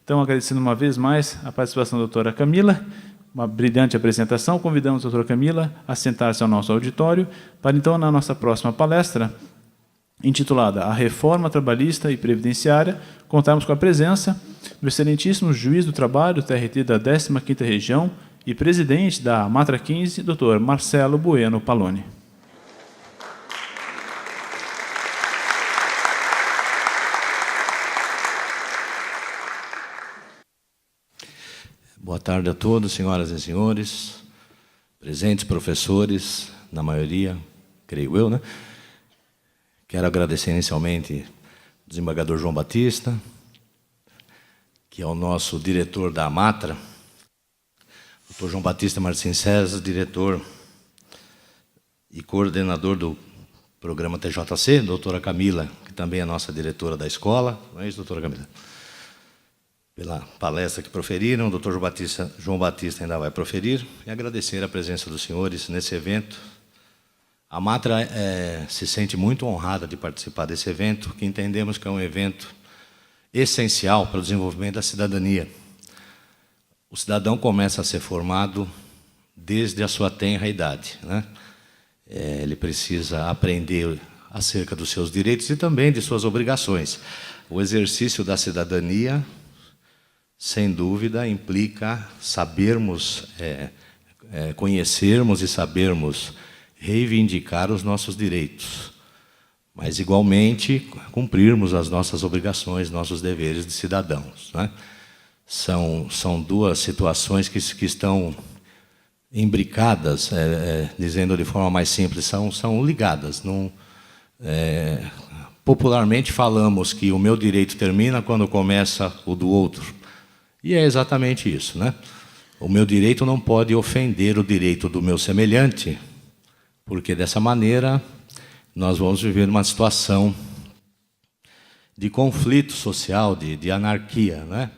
Então, agradecendo uma vez mais a participação da doutora Camila, uma brilhante apresentação. Convidamos a doutora Camila a sentar-se ao nosso auditório para, então, na nossa próxima palestra, intitulada A Reforma Trabalhista e Previdenciária, contarmos com a presença do excelentíssimo juiz do trabalho, TRT da 15ª Região e presidente da Matra 15, Dr. Marcelo Bueno Paloni. Boa tarde a todos, senhoras e senhores, presentes, professores, na maioria, creio eu, né? Quero agradecer inicialmente ao desembargador João Batista, que é o nosso diretor da Matra, Dr. João Batista Martins César, diretor e coordenador do programa TJC, doutora Camila, que também é nossa diretora da escola, não é isso, doutora Camila? Pela palestra que proferiram, o doutor João Batista ainda vai proferir, e agradecer a presença dos senhores nesse evento. A Matra se sente muito honrada de participar desse evento, que entendemos que é um evento essencial para o desenvolvimento da cidadania. O cidadão começa a ser formado desde a sua tenra idade, né? Ele precisa aprender acerca dos seus direitos e também de suas obrigações. O exercício da cidadania, sem dúvida, implica sabermos, conhecermos e sabermos reivindicar os nossos direitos, mas, igualmente, cumprirmos as nossas obrigações, nossos deveres de cidadãos, né? São duas situações que estão imbricadas, dizendo de forma mais simples, são ligadas. Popularmente falamos que o meu direito termina quando começa o do outro. E é exatamente isso, né? O meu direito não pode ofender o direito do meu semelhante, porque, dessa maneira, nós vamos viver uma situação de conflito social, de anarquia, né?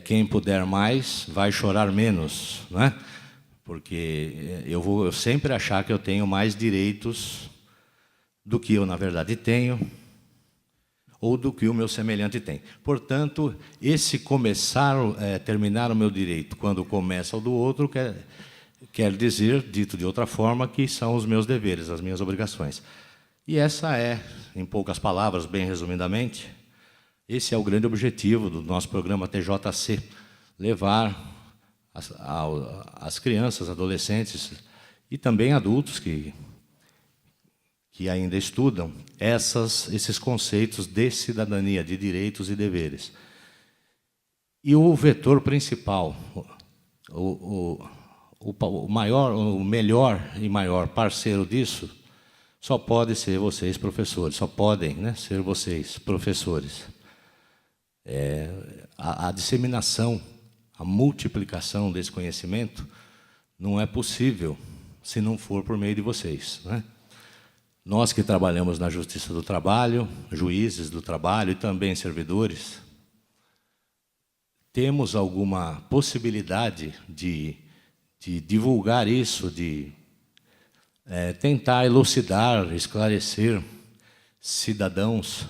Quem puder mais vai chorar menos, né? Porque eu vou sempre achar que eu tenho mais direitos do que eu, na verdade, tenho, ou do que o meu semelhante tem. Portanto, esse terminar o meu direito quando começa o do outro, quer dizer, dito de outra forma, que são os meus deveres, as minhas obrigações. E essa é, em poucas palavras, bem resumidamente, esse é o grande objetivo do nosso programa TJC, levar as crianças, adolescentes e também adultos que ainda estudam esses conceitos de cidadania, de direitos e deveres. E o vetor principal, o melhor e maior parceiro disso, só pode ser vocês, professores, só podem, né, ser vocês, professores. A disseminação, a multiplicação desse conhecimento não é possível se não for por meio de vocês, né? Nós que trabalhamos na Justiça do Trabalho, juízes do trabalho e também servidores, temos alguma possibilidade de divulgar isso, de tentar elucidar, esclarecer cidadãos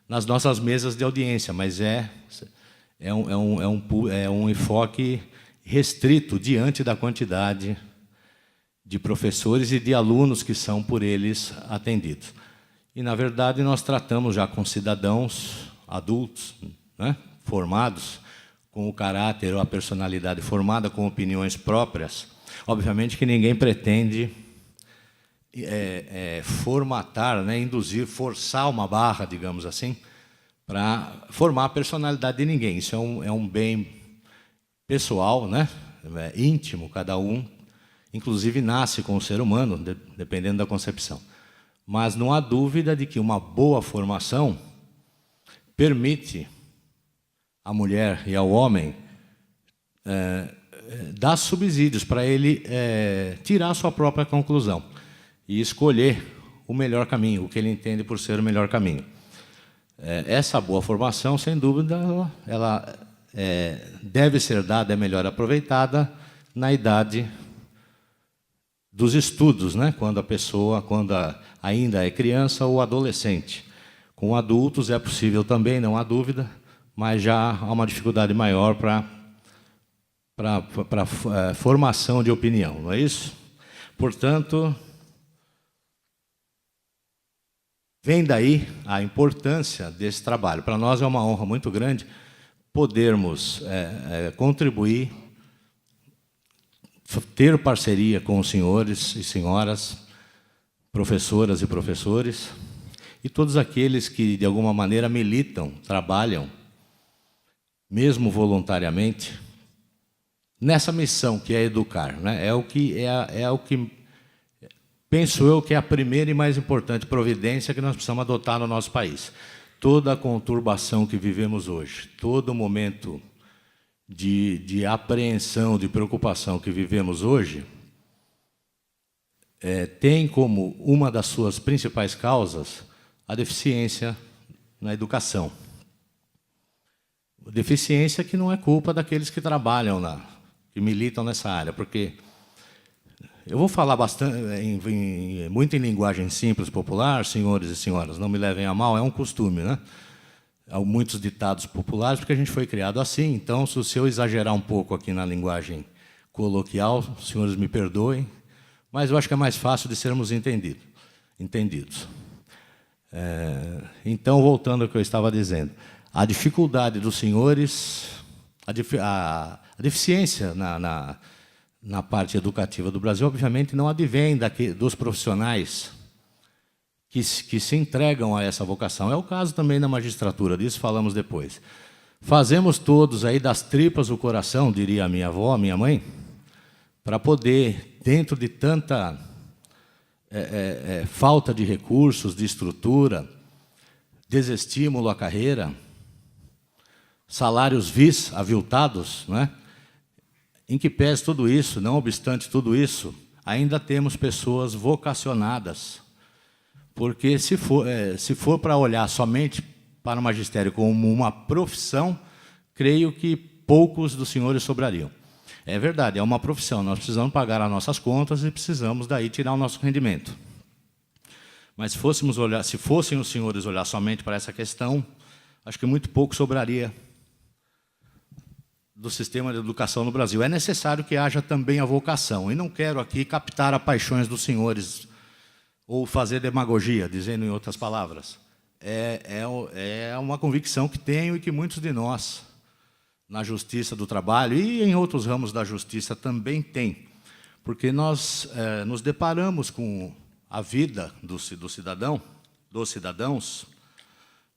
nas nossas mesas de audiência, mas é um enfoque restrito diante da quantidade de professores e de alunos que são por eles atendidos. E, na verdade, nós tratamos já com cidadãos adultos, né, formados, com o caráter ou a personalidade formada, com opiniões próprias. Obviamente que ninguém pretende formatar, né, induzir, forçar uma barra, digamos assim, para formar a personalidade de ninguém. Isso é um bem pessoal, né, íntimo, cada um, inclusive nasce com o ser humano, dependendo da concepção. Mas não há dúvida de que uma boa formação permite à mulher e ao homem dar subsídios para ele tirar a sua própria conclusão e escolher o melhor caminho, o que ele entende por ser o melhor caminho. Essa boa formação, sem dúvida, ela deve ser dada, é melhor aproveitada na idade dos estudos, né? Quando ainda é criança ou adolescente. Com adultos é possível também, não há dúvida, mas já há uma dificuldade maior para formação de opinião, não é isso? Portanto, vem daí a importância desse trabalho. Para nós é uma honra muito grande podermos contribuir, ter parceria com os senhores e senhoras, professoras e professores, e todos aqueles que, de alguma maneira, militam, trabalham, mesmo voluntariamente, nessa missão que é educar, né? É o que penso eu que é a primeira e mais importante providência que nós precisamos adotar no nosso país. Toda a conturbação que vivemos hoje, todo o momento de apreensão, de preocupação que vivemos hoje, tem como uma das suas principais causas a deficiência na educação. Deficiência que não é culpa daqueles que trabalham que militam nessa área, porque eu vou falar bastante, muito em linguagem simples, popular, senhores e senhoras, não me levem a mal, é um costume, né? Há muitos ditados populares, porque a gente foi criado assim, então, se eu exagerar um pouco aqui na linguagem coloquial, os senhores me perdoem, mas eu acho que é mais fácil de sermos entendidos. Então, voltando ao que eu estava dizendo, a dificuldade dos senhores, a deficiência na parte educativa do Brasil, obviamente, não advém dos profissionais que se entregam a essa vocação. É o caso também da magistratura, disso falamos depois. Fazemos todos aí das tripas o coração, diria a minha avó, a minha mãe, para poder, dentro de tanta falta de recursos, de estrutura, desestímulo à carreira, salários aviltados, né? Em que pese tudo isso, não obstante tudo isso, ainda temos pessoas vocacionadas, porque se for para olhar somente para o magistério como uma profissão, creio que poucos dos senhores sobrariam. É verdade, é uma profissão, nós precisamos pagar as nossas contas e precisamos daí tirar o nosso rendimento. Mas se fossem os senhores olhar somente para essa questão, acho que muito pouco sobraria do sistema de educação no Brasil. É necessário que haja também a vocação. E não quero aqui captar as paixões dos senhores ou fazer demagogia, dizendo em outras palavras. É uma convicção que tenho e que muitos de nós, na justiça do trabalho e em outros ramos da justiça, também têm. Porque nós nos deparamos com a vida dos cidadãos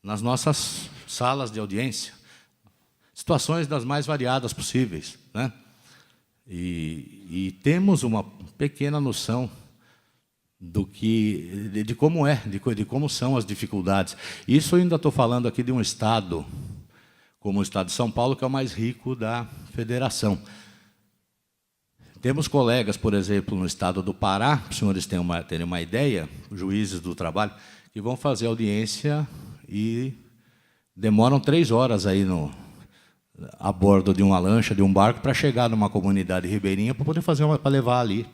nas nossas salas de audiência. Situações das mais variadas possíveis, né? E temos uma pequena noção de como de como são as dificuldades. Isso eu ainda estou falando aqui de um estado, como o estado de São Paulo, que é o mais rico da federação. Temos colegas, por exemplo, no estado do Pará, para os senhores terem uma ideia, juízes do trabalho, que vão fazer audiência e demoram 3 horas aí a bordo de uma lancha, de um barco, para chegar numa comunidade ribeirinha para poder para levar ali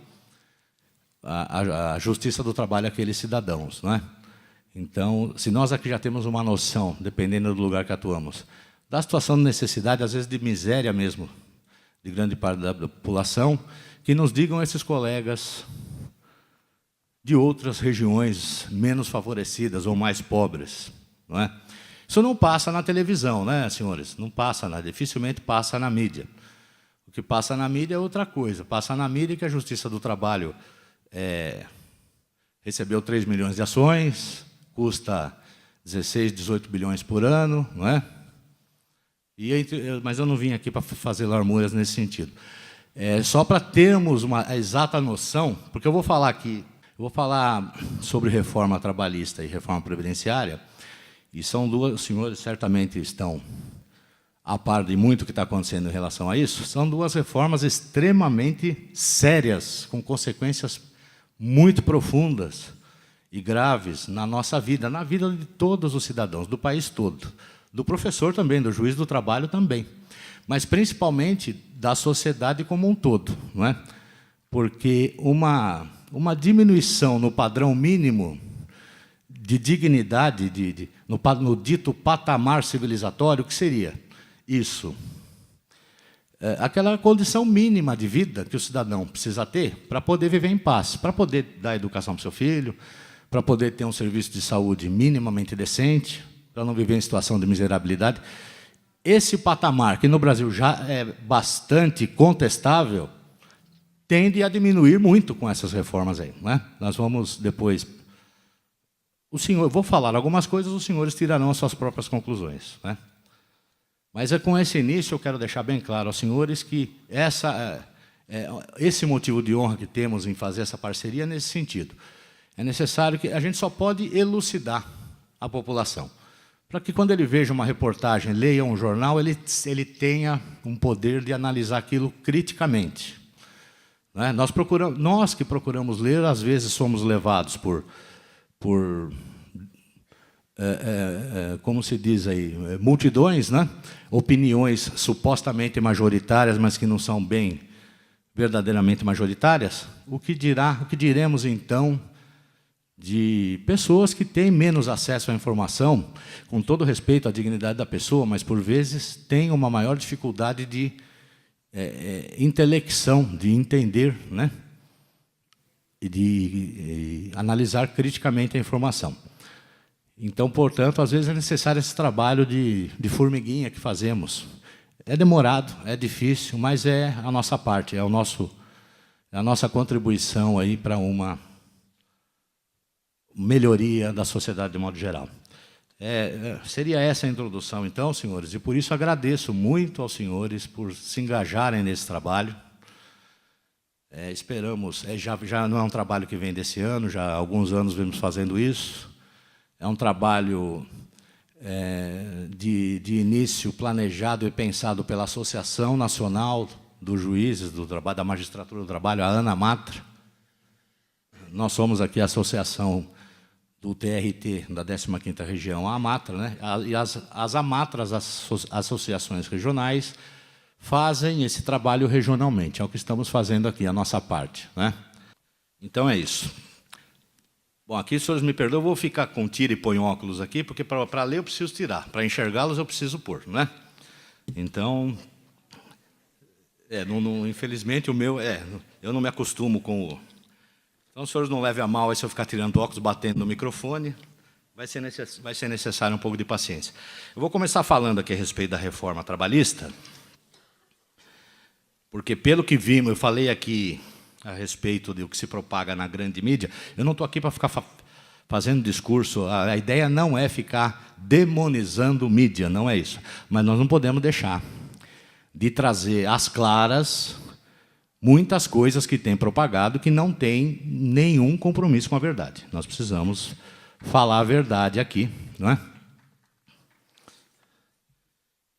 a justiça do trabalho àqueles cidadãos, não é? Então, se nós aqui já temos uma noção, dependendo do lugar que atuamos, da situação de necessidade, às vezes de miséria mesmo, de grande parte da população, que nos digam esses colegas de outras regiões menos favorecidas ou mais pobres, não é? Isso não passa na televisão, né, senhores? Não passa, dificilmente passa na mídia. O que passa na mídia é outra coisa. Passa na mídia que a Justiça do Trabalho recebeu 3 milhões de ações, custa 16, 18 bilhões por ano, não é? Mas eu não vim aqui para fazer larmuras nesse sentido. Só para termos uma exata noção, porque eu vou falar sobre reforma trabalhista e reforma previdenciária, e são os senhores certamente estão a par de muito que está acontecendo em relação a isso, são 2 reformas extremamente sérias, com consequências muito profundas e graves na nossa vida, na vida de todos os cidadãos, do país todo, do professor também, do juiz do trabalho também, mas principalmente da sociedade como um todo, não é? Porque uma diminuição no padrão mínimo de dignidade, no dito patamar civilizatório, o que seria isso? Aquela condição mínima de vida que o cidadão precisa ter para poder viver em paz, para poder dar educação para o seu filho, para poder ter um serviço de saúde minimamente decente, para não viver em situação de miserabilidade. Esse patamar, que no Brasil já é bastante contestável, tende a diminuir muito com essas reformas aí, né? Nós vamos depois... eu vou falar algumas coisas, os senhores tirarão as suas próprias conclusões, né? Mas com esse início eu quero deixar bem claro aos senhores que esse motivo de honra que temos em fazer essa parceria é nesse sentido. É necessário que a gente só pode elucidar a população, para que quando ele veja uma reportagem, leia um jornal, ele tenha um poder de analisar aquilo criticamente. Né? Nós que procuramos ler, às vezes somos levados por como se diz aí, multidões, né? Opiniões supostamente majoritárias, mas que não são bem verdadeiramente majoritárias. O que diremos, então, de pessoas que têm menos acesso à informação, com todo respeito à dignidade da pessoa, mas, por vezes, têm uma maior dificuldade de intelecção, de entender, né? E de analisar criticamente a informação. Então, portanto, às vezes é necessário esse trabalho de formiguinha que fazemos. É demorado, é difícil, mas é a nossa parte, é a nossa contribuição aí para uma melhoria da sociedade de modo geral. Seria essa a introdução, então, senhores, e por isso agradeço muito aos senhores por se engajarem nesse trabalho. Esperamos, já não é um trabalho que vem desse ano, já há alguns anos vemos fazendo isso. É um trabalho de início planejado e pensado pela Associação Nacional dos Juízes do Trabalho, da Magistratura do Trabalho, a ANAMATRA. Nós somos aqui a associação do TRT, da 15ª Região, a AMATRA, né? E as AMATRAs, as associações regionais, fazem esse trabalho regionalmente. É o que estamos fazendo aqui, a nossa parte, né? Então, é isso. Bom, aqui, os senhores me perdoam, eu vou ficar com tira e põe óculos aqui, porque para ler eu preciso tirar, para enxergá-los eu preciso pôr, né? Então, infelizmente, o meu... eu não me acostumo com o... Então, os senhores não levem a mal aí se eu ficar tirando óculos, batendo no microfone. Vai ser necessário um pouco de paciência. Eu vou começar falando aqui a respeito da reforma trabalhista, porque, pelo que vimos, eu falei aqui a respeito do que se propaga na grande mídia, eu não estou aqui para ficar fazendo discurso, a ideia não é ficar demonizando mídia, não é isso. Mas nós não podemos deixar de trazer às claras muitas coisas que têm propagado que não têm nenhum compromisso com a verdade. Nós precisamos falar a verdade aqui, não é?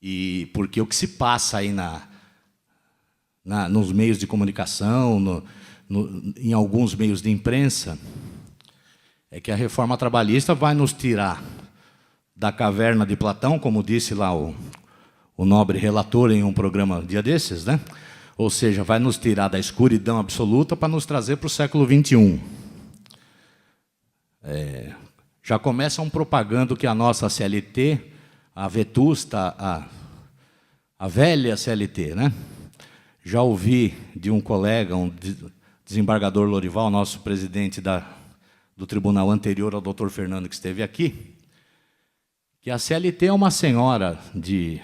E porque o que se passa aí nos meios de comunicação, em alguns meios de imprensa, é que a reforma trabalhista vai nos tirar da caverna de Platão, como disse lá o nobre relator em um programa dia desses, né? Ou seja, vai nos tirar da escuridão absoluta para nos trazer para o século XXI. Já começam propagando que a nossa CLT, a vetusta, a velha CLT, né? Já ouvi de um colega, um desembargador Lorival, nosso presidente do tribunal anterior ao doutor Fernando, que esteve aqui, que a CLT é uma senhora de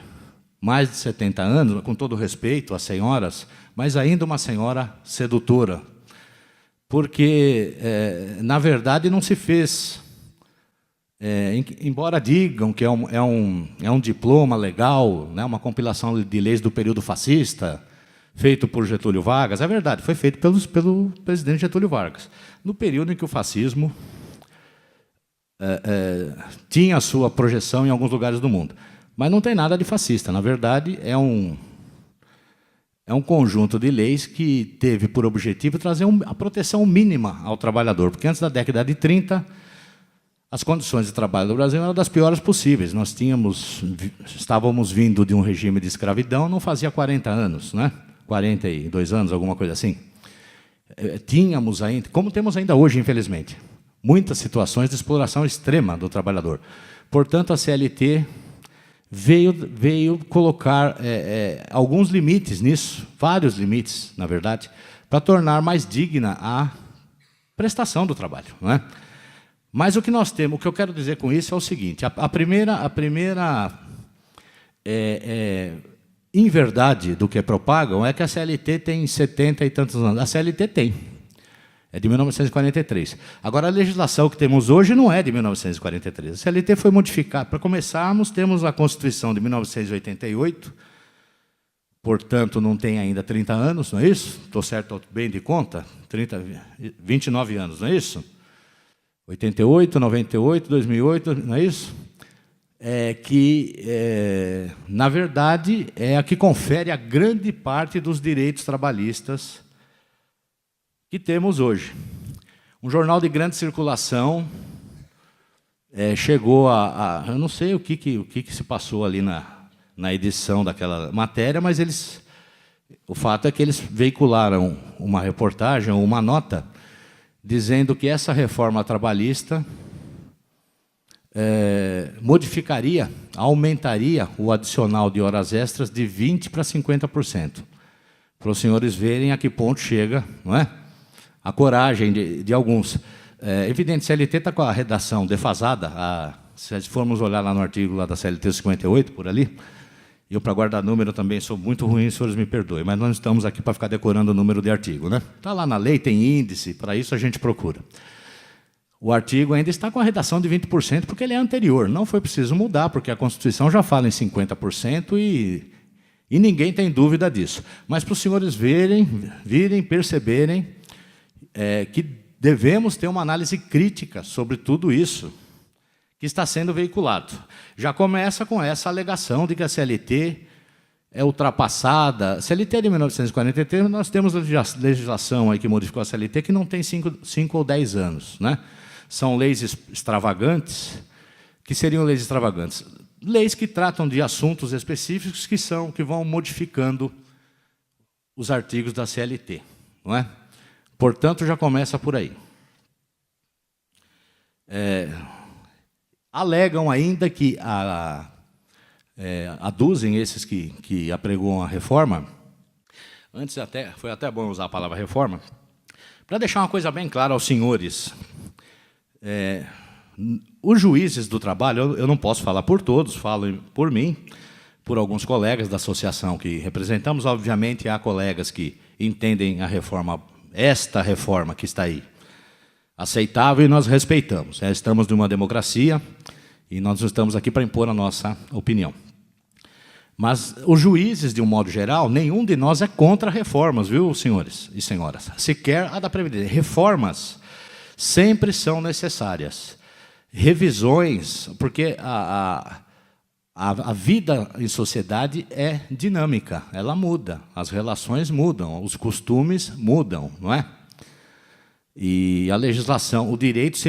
mais de 70 anos, com todo respeito às senhoras, mas ainda uma senhora sedutora, porque, na verdade, não se fez, embora digam que é um diploma legal, né, uma compilação de leis do período fascista, feito por Getúlio Vargas, é verdade, foi feito pelo presidente Getúlio Vargas, no período em que o fascismo tinha a sua projeção em alguns lugares do mundo. Mas não tem nada de fascista, na verdade, é um conjunto de leis que teve por objetivo trazer a proteção mínima ao trabalhador, porque antes da década de 30, as condições de trabalho do Brasil eram das piores possíveis. Nós estávamos vindo de um regime de escravidão, não fazia 40 anos, né? 42 anos, alguma coisa assim. Tínhamos ainda, como temos ainda hoje, infelizmente, muitas situações de exploração extrema do trabalhador. Portanto, a CLT veio colocar alguns limites nisso, vários limites, na verdade, para tornar mais digna a prestação do trabalho, não é? Mas o que nós temos, o que eu quero dizer com isso é o seguinte: a primeira inverdade do que propagam é que a CLT tem 70 e tantos anos. A CLT tem. É de 1943. Agora, a legislação que temos hoje não é de 1943. A CLT foi modificada. Para começarmos, temos a Constituição de 1988, portanto, não tem ainda 30 anos, não é isso? Estou certo bem de conta? 29 anos, não é isso? 88, 98, 2008, não é isso? Na verdade, é a que confere a grande parte dos direitos trabalhistas que temos hoje. Um jornal de grande circulação chegou eu não sei o que se passou ali na edição daquela matéria, mas o fato é que eles veicularam uma reportagem, uma nota, dizendo que essa reforma trabalhista modificaria, aumentaria o adicional de horas extras de 20% para 50%. Para os senhores verem a que ponto chega, não é? A coragem de alguns. É evidente, a CLT está com a redação defasada. Se formos olhar lá no artigo lá da CLT 58, por ali, eu, para guardar número, também sou muito ruim, os senhores me perdoem, mas nós não estamos aqui para ficar decorando o número de artigo, né? Está lá na lei, tem índice, para isso a gente procura. O artigo ainda está com a redação de 20%, porque ele é anterior. Não foi preciso mudar, porque a Constituição já fala em 50% e ninguém tem dúvida disso. Mas para os senhores virem, perceberem que devemos ter uma análise crítica sobre tudo isso que está sendo veiculado. Já começa com essa alegação de que a CLT é ultrapassada. A CLT é de 1943, nós temos legislação aí que modificou a CLT que não tem 5 ou 10 anos, né? São leis extravagantes, que seriam leis extravagantes. Leis que tratam de assuntos específicos que vão modificando os artigos da CLT, não é? Portanto, já começa por aí. Alegam ainda que aduzem esses que apregoam a reforma. Antes foi até bom usar a palavra reforma, para deixar uma coisa bem clara aos senhores. Os juízes do trabalho, eu não posso falar por todos, falo por mim, por alguns colegas da associação que representamos. Obviamente, há colegas que entendem a reforma, esta reforma que está aí, aceitável, e nós respeitamos. Estamos numa democracia e nós não estamos aqui para impor a nossa opinião. Mas os juízes, de um modo geral, nenhum de nós é contra reformas, viu, senhores e senhoras? Sequer a da Previdência. Reformas sempre são necessárias. Revisões, porque a vida em sociedade é dinâmica, ela muda, as relações mudam, os costumes mudam, não é? E a legislação, o direito, se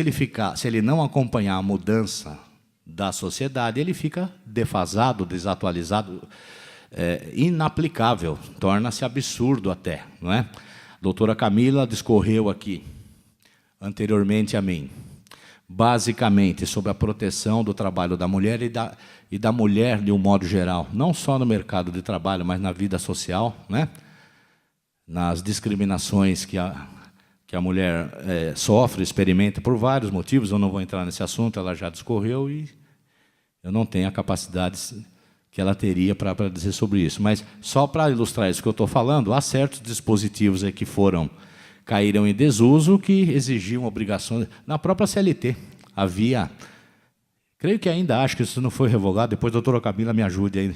ele não acompanhar a mudança da sociedade, ele fica defasado, desatualizado, inaplicável, torna-se absurdo até, não é? A doutora Camila discorreu aqui, anteriormente a mim, basicamente sobre a proteção do trabalho da mulher e da mulher de um modo geral, não só no mercado de trabalho, mas na vida social, né? Nas discriminações que a mulher sofre, experimenta por vários motivos. Eu não vou entrar nesse assunto, ela já discorreu e eu não tenho a capacidade que ela teria para dizer sobre isso. Mas, só para ilustrar isso que eu estou falando, há certos dispositivos aí que caíram em desuso, que exigiam obrigações. Na própria CLT havia, creio que ainda acho que isso não foi revogado, depois a doutora Camila me ajude aí.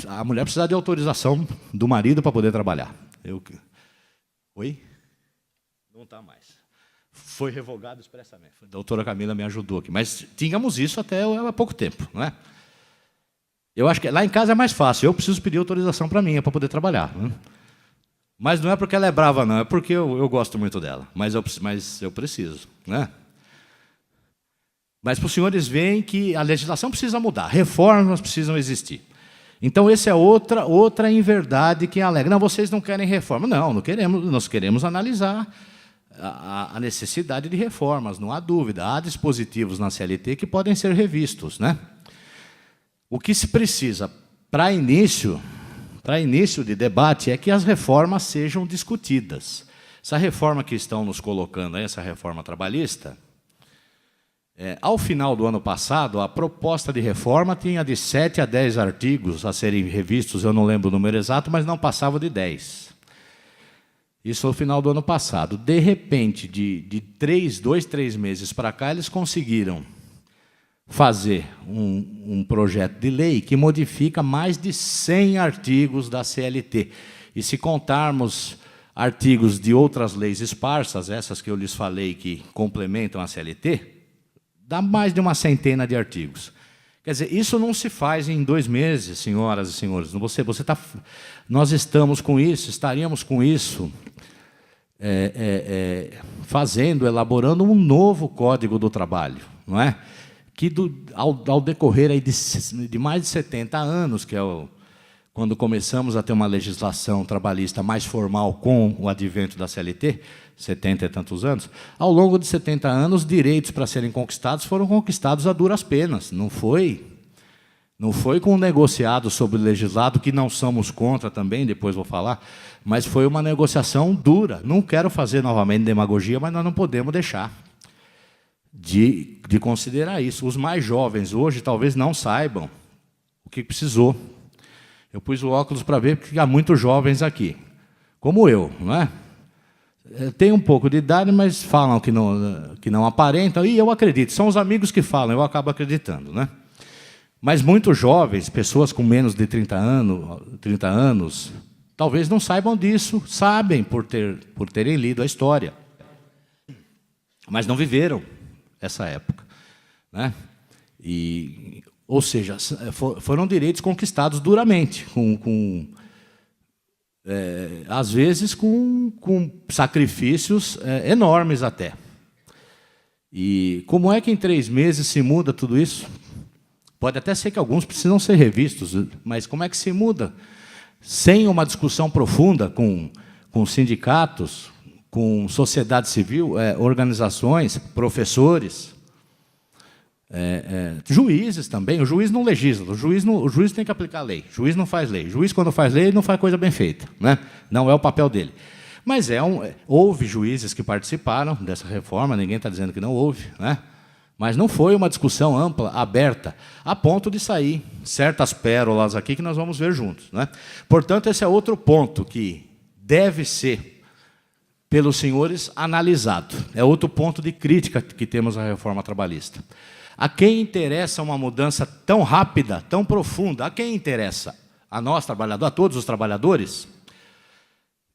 A mulher precisa de autorização do marido para poder trabalhar. Oi? Não está mais. Foi revogado expressamente. A doutora Camila me ajudou aqui. Mas tínhamos isso até há pouco tempo, não é? Eu acho que lá em casa é mais fácil. Eu preciso pedir autorização para mim, para poder trabalhar. Não é? Mas não é porque ela é brava, não. É porque eu gosto muito dela. Mas eu preciso, né? Mas para os senhores veem que a legislação precisa mudar. Reformas precisam existir. Então, essa é outra inverdade que alega. Não, vocês não querem reforma. Não queremos. Nós queremos analisar a necessidade de reformas, não há dúvida. Há dispositivos na CLT que podem ser revistos, né? O que se precisa para início de debate é que as reformas sejam discutidas. Essa reforma que estão nos colocando aí, essa reforma trabalhista, ao final do ano passado, a proposta de reforma tinha de 7 a 10 artigos a serem revistos, eu não lembro o número exato, mas não passava de 10. Isso no final do ano passado. De repente, de 2, 3 meses para cá, eles conseguiram fazer um projeto de lei que modifica mais de 100 artigos da CLT. E se contarmos artigos de outras leis esparsas, essas que eu lhes falei que complementam a CLT, dá mais de uma centena de artigos. Quer dizer, isso não se faz em 2 meses, senhoras e senhores. Nós estamos com isso, estaríamos com isso, elaborando um novo Código do Trabalho, não é? Que ao decorrer aí de mais de 70 anos, que é quando começamos a ter uma legislação trabalhista mais formal com o advento da CLT, 70 e tantos anos, ao longo de 70 anos, direitos para serem conquistados foram conquistados a duras penas. Não foi com um negociado sobre o legislado, que não somos contra também, depois vou falar, mas foi uma negociação dura. Não quero fazer novamente demagogia, mas nós não podemos deixar de considerar isso. Os mais jovens hoje talvez não saibam o que precisou. Eu pus o óculos para ver, porque há muitos jovens aqui, como eu, não é? Tem um pouco de idade, mas falam que não aparentam, e eu acredito, são os amigos que falam, eu acabo acreditando, né? Mas muitos jovens, pessoas com menos de 30 anos, talvez não saibam disso, sabem por terem lido a história, mas não viveram essa época, né? Ou seja, foram direitos conquistados duramente, às vezes com sacrifícios enormes até. E como é que em 3 meses se muda tudo isso? Pode até ser que alguns precisam ser revistos, mas como é que se muda? Sem uma discussão profunda com sindicatos, com sociedade civil, organizações, professores, juízes também. O juiz não legisla, o juiz tem que aplicar a lei, o juiz não faz lei. O juiz, quando faz lei, não faz coisa bem feita, né? Não é o papel dele. Mas houve juízes que participaram dessa reforma, ninguém está dizendo que não houve, né? Mas não foi uma discussão ampla, aberta, a ponto de sair certas pérolas aqui que nós vamos ver juntos, né? Portanto, esse é outro ponto que deve ser, pelos senhores, analisado. É outro ponto de crítica que temos à reforma trabalhista. A quem interessa uma mudança tão rápida, tão profunda? A quem interessa? A nós, trabalhadores, a todos os trabalhadores?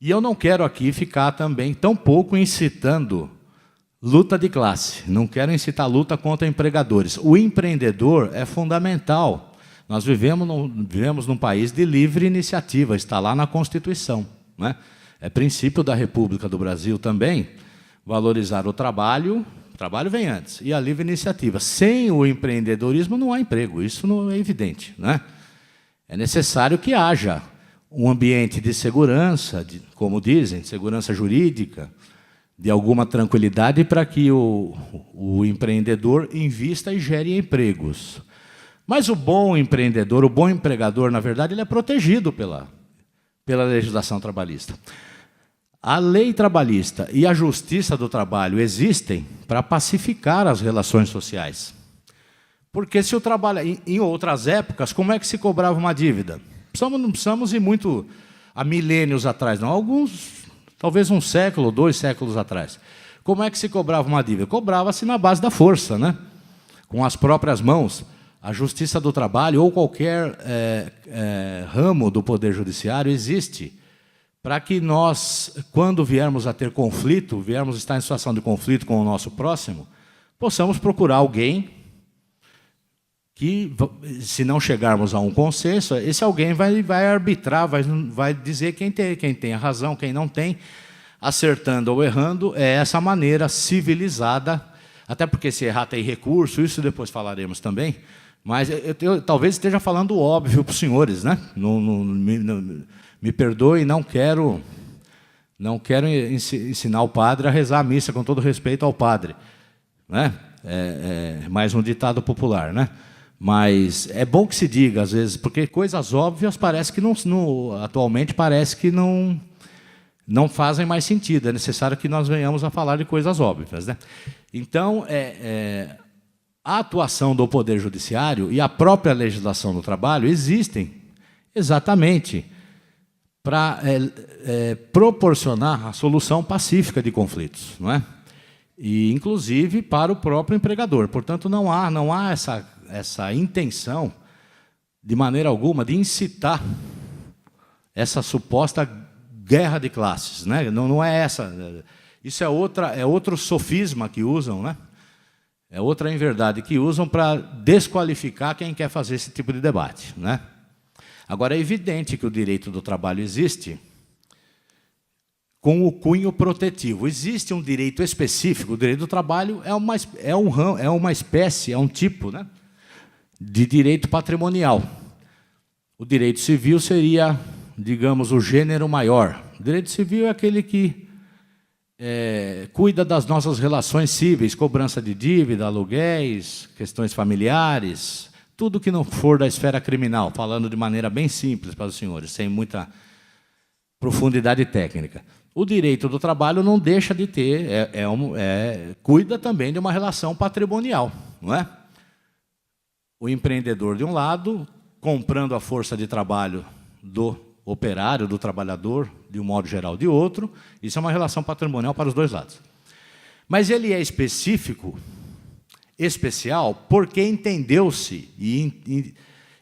E eu não quero aqui ficar também tão pouco incitando luta de classe. Não quero incitar luta contra empregadores. O empreendedor é fundamental. Nós vivemos num país de livre iniciativa, está lá na Constituição, né? É princípio da República do Brasil também valorizar o trabalho. O trabalho vem antes, e a livre iniciativa. Sem o empreendedorismo não há emprego, isso não é evidente, né? É necessário que haja um ambiente de segurança, como dizem, segurança jurídica, de alguma tranquilidade para que o empreendedor invista e gere empregos. Mas o bom empreendedor, o bom empregador, na verdade, ele é protegido pela legislação trabalhista. A lei trabalhista e a justiça do trabalho existem para pacificar as relações sociais. Porque se o trabalho... Em outras épocas, como é que se cobrava uma dívida? Não precisamos ir muito há milênios atrás, não. Alguns, talvez 1 século, 2 séculos atrás. Como é que se cobrava uma dívida? Cobrava-se na base da força, né? Com as próprias mãos. A justiça do trabalho ou qualquer ramo do Poder Judiciário existe para que nós, quando viermos a ter conflito, viermos estar em situação de conflito com o nosso próximo, possamos procurar alguém que, se não chegarmos a um consenso, esse alguém vai arbitrar, vai dizer quem tem a razão, quem não tem, acertando ou errando. É essa maneira civilizada, até porque se errar tem recurso, isso depois falaremos também, mas eu talvez esteja falando o óbvio para os senhores, né? Me perdoe, não quero Não quero ensinar o padre a rezar a missa, com todo respeito ao padre, né? É mais um ditado popular, né? Mas é bom que se diga, às vezes, porque coisas óbvias parece que atualmente parece que não fazem mais sentido. É necessário que nós venhamos a falar de coisas óbvias, né? Então, a atuação do Poder Judiciário e a própria legislação do trabalho existem exatamente para proporcionar a solução pacífica de conflitos, não é? E, inclusive, para o próprio empregador. Portanto, não há essa intenção, de maneira alguma, de incitar essa suposta guerra de classes, né? Não é essa. Isso é outro sofisma que usam, né? É outra inverdade que usam para desqualificar quem quer fazer esse tipo de debate, né? Agora, é evidente que o direito do trabalho existe com o cunho protetivo. Existe um direito específico. O direito do trabalho é uma espécie, é um tipo, né, de direito patrimonial. O direito civil seria, digamos, o gênero maior. O direito civil é aquele que cuida das nossas relações cíveis, cobrança de dívida, aluguéis, questões familiares, tudo que não for da esfera criminal, falando de maneira bem simples para os senhores, sem muita profundidade técnica. O direito do trabalho não deixa de ter, cuida também de uma relação patrimonial, não é? O empreendedor de um lado, comprando a força de trabalho do operário, do trabalhador, de um modo geral, de outro. Isso é uma relação patrimonial para os dois lados. Mas ele é especial, porque entendeu-se, e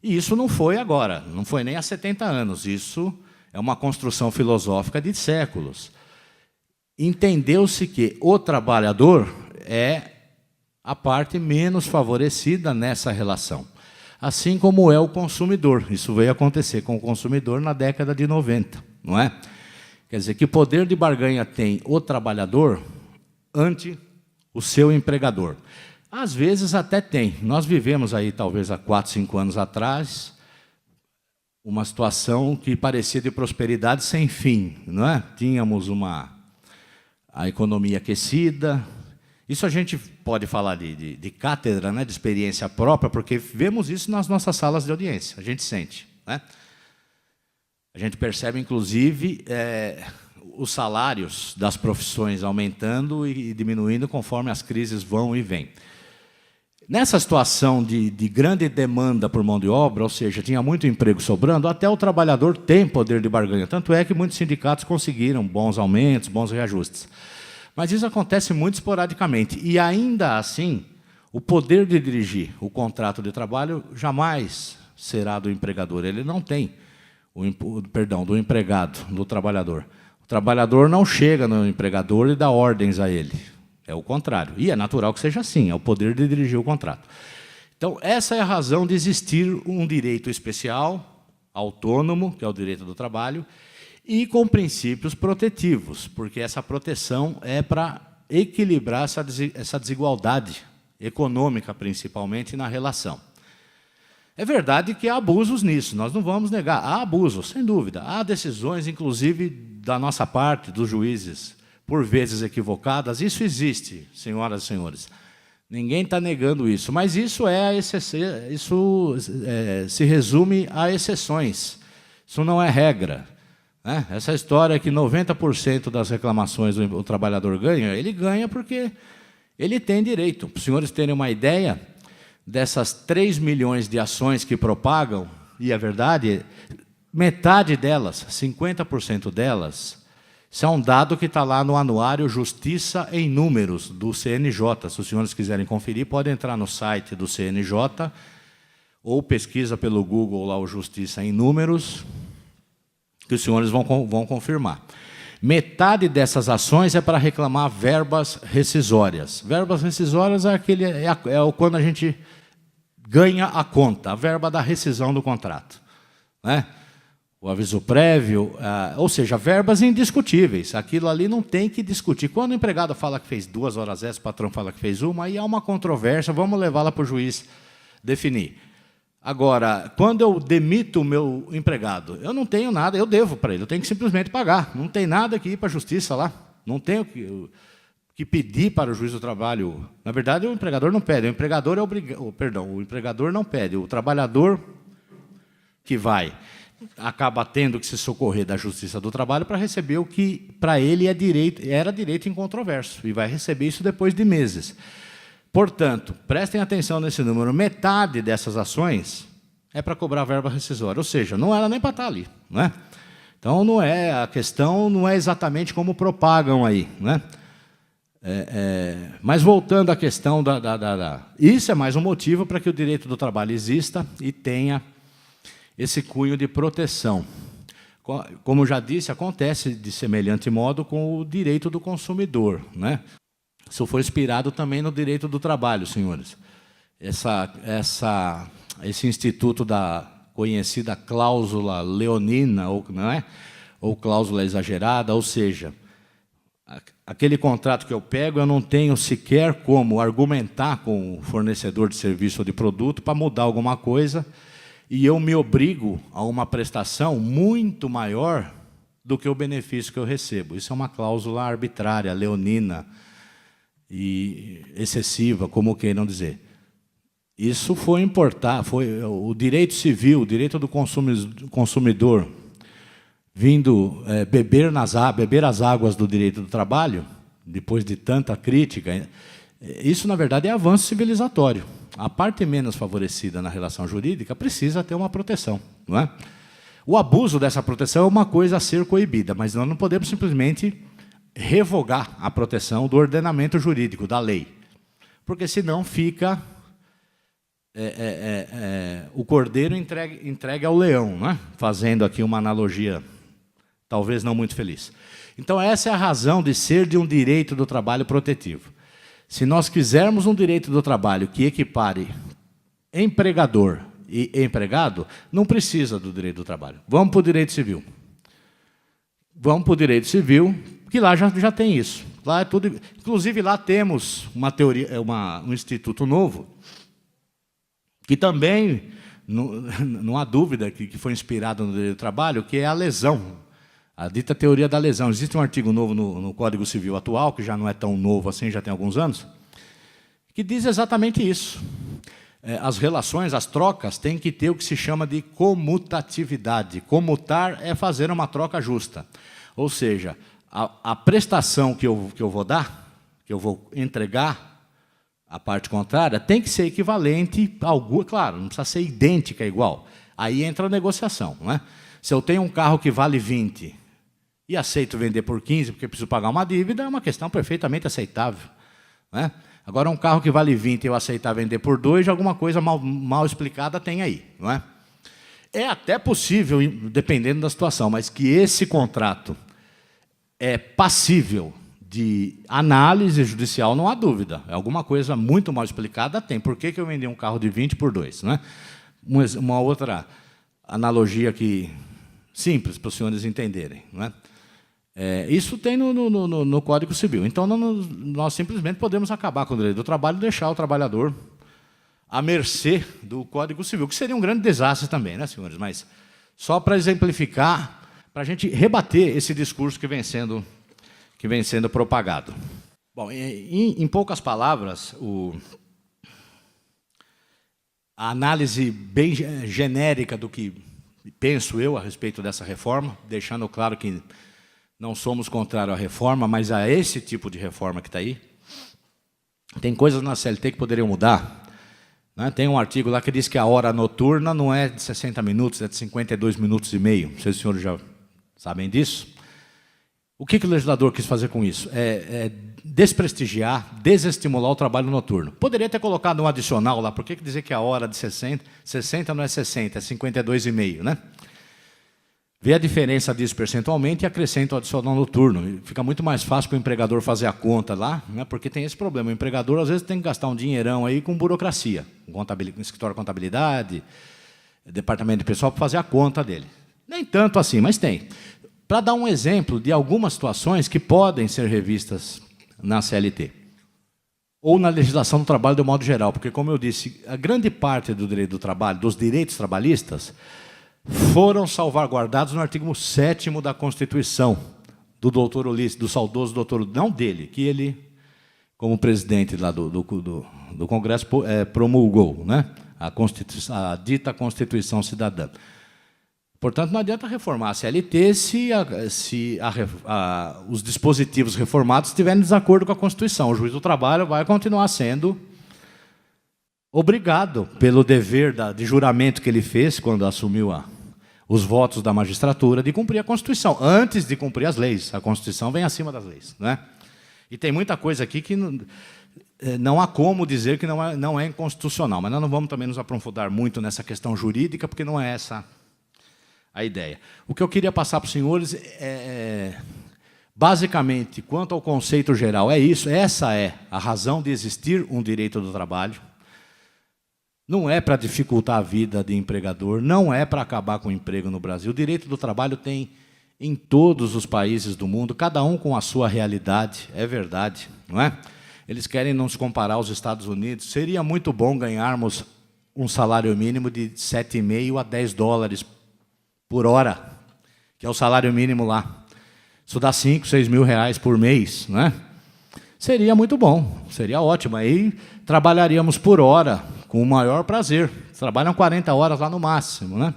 isso não foi agora, não foi nem há 70 anos, isso é uma construção filosófica de séculos. Entendeu-se que o trabalhador é a parte menos favorecida nessa relação, assim como é o consumidor. Isso veio acontecer com o consumidor na década de 90, não é? Quer dizer, que poder de barganha tem o trabalhador ante o seu empregador? Às vezes até tem. Nós vivemos aí, talvez há 4, 5 anos atrás, uma situação que parecia de prosperidade sem fim, não é? Tínhamos a economia aquecida. Isso a gente pode falar de cátedra, né, de experiência própria, porque vemos isso nas nossas salas de audiência, a gente sente, né? A gente percebe, inclusive, os salários das profissões aumentando e diminuindo conforme as crises vão e vêm. Nessa situação de grande demanda por mão de obra, ou seja, tinha muito emprego sobrando, até o trabalhador tem poder de barganha. Tanto é que muitos sindicatos conseguiram bons aumentos, bons reajustes. Mas isso acontece muito esporadicamente. E, ainda assim, o poder de dirigir o contrato de trabalho jamais será do empregador. Ele não tem, do empregado, do trabalhador. O trabalhador não chega no empregador e dá ordens a ele. É o contrário. E é natural que seja assim, é o poder de dirigir o contrato. Então, essa é a razão de existir um direito especial, autônomo, que é o direito do trabalho, e com princípios protetivos, porque essa proteção é para equilibrar essa desigualdade econômica, principalmente, na relação. É verdade que há abusos nisso, nós não vamos negar. Há abusos, sem dúvida. Há decisões, inclusive, da nossa parte, dos juízes, por vezes equivocadas. Isso existe, senhoras e senhores. Ninguém está negando isso. Mas isso se resume a exceções. Isso não é regra, né? Essa história que 90% das reclamações o trabalhador ganha, ele ganha porque ele tem direito. Para os senhores terem uma ideia, dessas 3 milhões de ações que propagam, e é verdade, metade delas, 50% delas, isso é um dado que está lá no anuário Justiça em Números, do CNJ. Se os senhores quiserem conferir, podem entrar no site do CNJ, ou pesquisa pelo Google lá o Justiça em Números, que os senhores vão confirmar. Metade dessas ações é para reclamar verbas rescisórias. Verbas rescisórias é quando a gente ganha a conta, a verba da rescisão do contrato, né? O aviso prévio, ou seja, verbas indiscutíveis. Aquilo ali não tem que discutir. Quando o empregado fala que fez 2 horas extras, o patrão fala que fez 1, aí há uma controvérsia, vamos levá-la para o juiz definir. Agora, quando eu demito o meu empregado, eu não tenho nada, eu devo para ele, eu tenho que simplesmente pagar. Não tem nada que ir para a justiça lá. Não tenho que pedir para o juiz do trabalho. Na verdade, o empregador não pede, o empregador é o empregador não pede, o trabalhador que vai acaba tendo que se socorrer da Justiça do Trabalho para receber o que para ele era direito incontroverso, e vai receber isso depois de meses. Portanto, prestem atenção nesse número, metade dessas ações é para cobrar verba rescisória, ou seja, não era nem para estar ali, né? Então, a questão não é exatamente como propagam aí, né? Mas voltando à questão isso é mais um motivo para que o direito do trabalho exista e tenha esse cunho de proteção. Como já disse, acontece de semelhante modo com o direito do consumidor, né? Isso foi inspirado também no direito do trabalho, senhores. Esse instituto da conhecida cláusula leonina, ou cláusula exagerada, ou seja, aquele contrato que eu pego, eu não tenho sequer como argumentar com o fornecedor de serviço ou de produto para mudar alguma coisa, e eu me obrigo a uma prestação muito maior do que o benefício que eu recebo. Isso é uma cláusula arbitrária, leonina e excessiva, como queiram dizer. Isso foi o direito civil, o direito do consumidor vindo beber as águas do direito do trabalho, depois de tanta crítica. Isso, na verdade, é avanço civilizatório. A parte menos favorecida na relação jurídica precisa ter uma proteção, não é? O abuso dessa proteção é uma coisa a ser coibida, mas nós não podemos simplesmente revogar a proteção do ordenamento jurídico, da lei, porque senão fica o cordeiro entregue ao leão, não é? Fazendo aqui uma analogia talvez não muito feliz. Então, essa é a razão de ser de um direito do trabalho protetivo. Se nós quisermos um direito do trabalho que equipare empregador e empregado, não precisa do direito do trabalho. Vamos para o direito civil. Vamos para o direito civil, que lá já tem isso. Lá é tudo. Inclusive, lá temos uma teoria, um instituto novo, que também, não há dúvida que foi inspirado no direito do trabalho, que é a lesão. A dita teoria da lesão. Existe um artigo novo no Código Civil atual, que já não é tão novo assim, já tem alguns anos, que diz exatamente isso. As relações, as trocas, têm que ter o que se chama de comutatividade. Comutar é fazer uma troca justa. Ou seja, a prestação que eu vou dar, que eu vou entregar à parte contrária, tem que ser equivalente a algo, claro, não precisa ser idêntica, igual. Aí entra a negociação, não é? Se eu tenho um carro que vale 20 e aceito vender por 15 porque preciso pagar uma dívida, é uma questão perfeitamente aceitável, né? Agora, um carro que vale 20 e eu aceitar vender por 2, alguma coisa mal explicada tem aí, não é? É até possível, dependendo da situação, mas que esse contrato é passível de análise judicial, não há dúvida. É alguma coisa muito mal explicada, tem. Por que eu vendi um carro de 20 por 2? Né? Uma outra analogia aqui, simples, para os senhores entenderem. Não é? Isso tem no Código Civil. Então, nós simplesmente podemos acabar com o direito do trabalho e deixar o trabalhador à mercê do Código Civil, que seria um grande desastre também, né, senhores? Mas só para exemplificar, para a gente rebater esse discurso que vem sendo propagado. Bom, em poucas palavras, a análise bem genérica do que penso eu a respeito dessa reforma, deixando claro que não somos contrários à reforma, mas a esse tipo de reforma que está aí. Tem coisas na CLT que poderiam mudar. Né? Tem um artigo lá que diz que a hora noturna não é de 60 minutos, é de 52 minutos e meio. Não sei se os senhores já sabem disso. O que o legislador quis fazer com isso? Desprestigiar, desestimular o trabalho noturno. Poderia ter colocado um adicional lá. Por que dizer que a hora de 60 não é 60, é 52,5, né? Vê a diferença disso percentualmente e acrescenta o adicional noturno. Fica muito mais fácil para o empregador fazer a conta lá, né? Porque tem esse problema. O empregador, às vezes, tem que gastar um dinheirão aí com burocracia, com escritório de contabilidade, departamento de pessoal, para fazer a conta dele. Nem tanto assim, mas tem. Para dar um exemplo de algumas situações que podem ser revistas na CLT. ou na legislação do trabalho de modo geral, porque, como eu disse, a grande parte do direito do trabalho, dos direitos trabalhistas, foram salvaguardados no artigo 7º da Constituição, do doutor Ulisses, do saudoso doutor, não dele, que ele, como presidente lá do Congresso, promulgou, né? A dita Constituição Cidadã. Portanto, não adianta reformar a CLT se os dispositivos reformados estiverem em desacordo com a Constituição. O juiz do trabalho vai continuar sendo obrigado, pelo dever de juramento que ele fez quando assumiu os votos da magistratura, de cumprir a Constituição, antes de cumprir as leis. A Constituição vem acima das leis, né? E tem muita coisa aqui que não há como dizer que não é inconstitucional, mas nós não vamos também nos aprofundar muito nessa questão jurídica, porque não é essa a ideia. O que eu queria passar para os senhores basicamente, quanto ao conceito geral, é isso, essa é a razão de existir um direito do trabalho. Não é para dificultar a vida de empregador, não é para acabar com o emprego no Brasil. O direito do trabalho tem em todos os países do mundo, cada um com a sua realidade, é verdade, não é? Eles querem nos comparar aos Estados Unidos. Seria muito bom ganharmos um salário mínimo de 7,5 a 10 dólares por hora, que é o salário mínimo lá. Isso dá 5, 6 mil reais por mês, não é? Seria muito bom, seria ótimo. Aí trabalharíamos por hora, com o maior prazer. Trabalham 40 horas lá no máximo, né?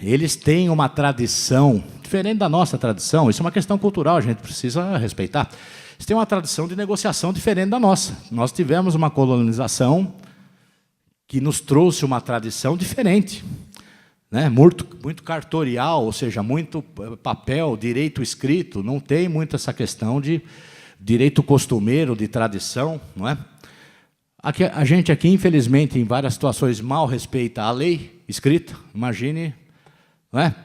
Eles têm uma tradição, diferente da nossa tradição, isso é uma questão cultural, a gente precisa respeitar. Eles têm uma tradição de negociação diferente da nossa. Nós tivemos uma colonização que nos trouxe uma tradição diferente, né? Muito cartorial, ou seja, muito papel, direito escrito, não tem muito essa questão de direito costumeiro, de tradição, não é? A gente aqui, infelizmente, em várias situações, mal respeita a lei escrita, imagine, não é?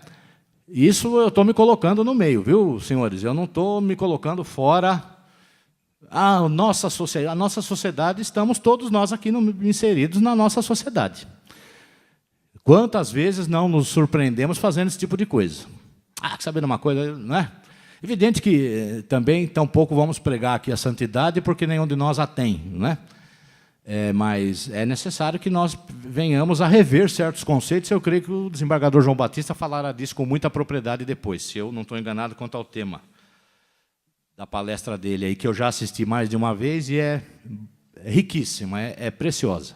Isso eu estou me colocando no meio, viu, senhores? Eu não estou me colocando fora. A nossa sociedade, estamos todos nós aqui inseridos na nossa sociedade. Quantas vezes não nos surpreendemos fazendo esse tipo de coisa? Sabendo uma coisa, não é? Evidente que também tampouco vamos pregar aqui a santidade, porque nenhum de nós a tem, não é? Mas é necessário que nós venhamos a rever certos conceitos. Eu creio que o desembargador João Batista falará disso com muita propriedade depois, se eu não estou enganado quanto ao tema da palestra dele, aí, que eu já assisti mais de uma vez e é riquíssima, é preciosa,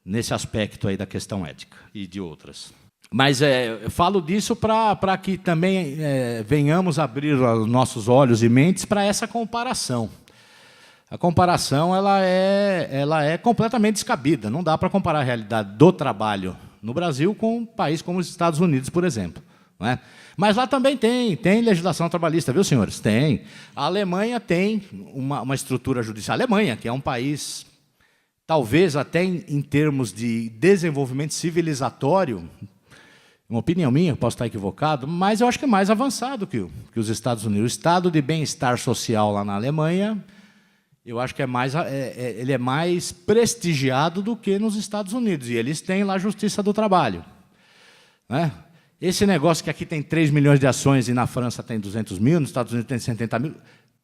nesse aspecto aí da questão ética e de outras. Mas eu falo disso para que também venhamos abrir os nossos olhos e mentes para essa comparação. A comparação ela é completamente descabida. Não dá para comparar a realidade do trabalho no Brasil com um país como os Estados Unidos, por exemplo. Não é? Mas lá também tem legislação trabalhista, viu, senhores? Tem. A Alemanha tem uma estrutura judicial. A Alemanha, que é um país, talvez até em termos de desenvolvimento civilizatório, uma opinião minha, posso estar equivocado, mas eu acho que é mais avançado que os Estados Unidos. O estado de bem-estar social lá na Alemanha, eu acho que ele é mais prestigiado do que nos Estados Unidos. E eles têm lá a Justiça do Trabalho, né? Esse negócio que aqui tem 3 milhões de ações e na França tem 200 mil, nos Estados Unidos tem 70 mil.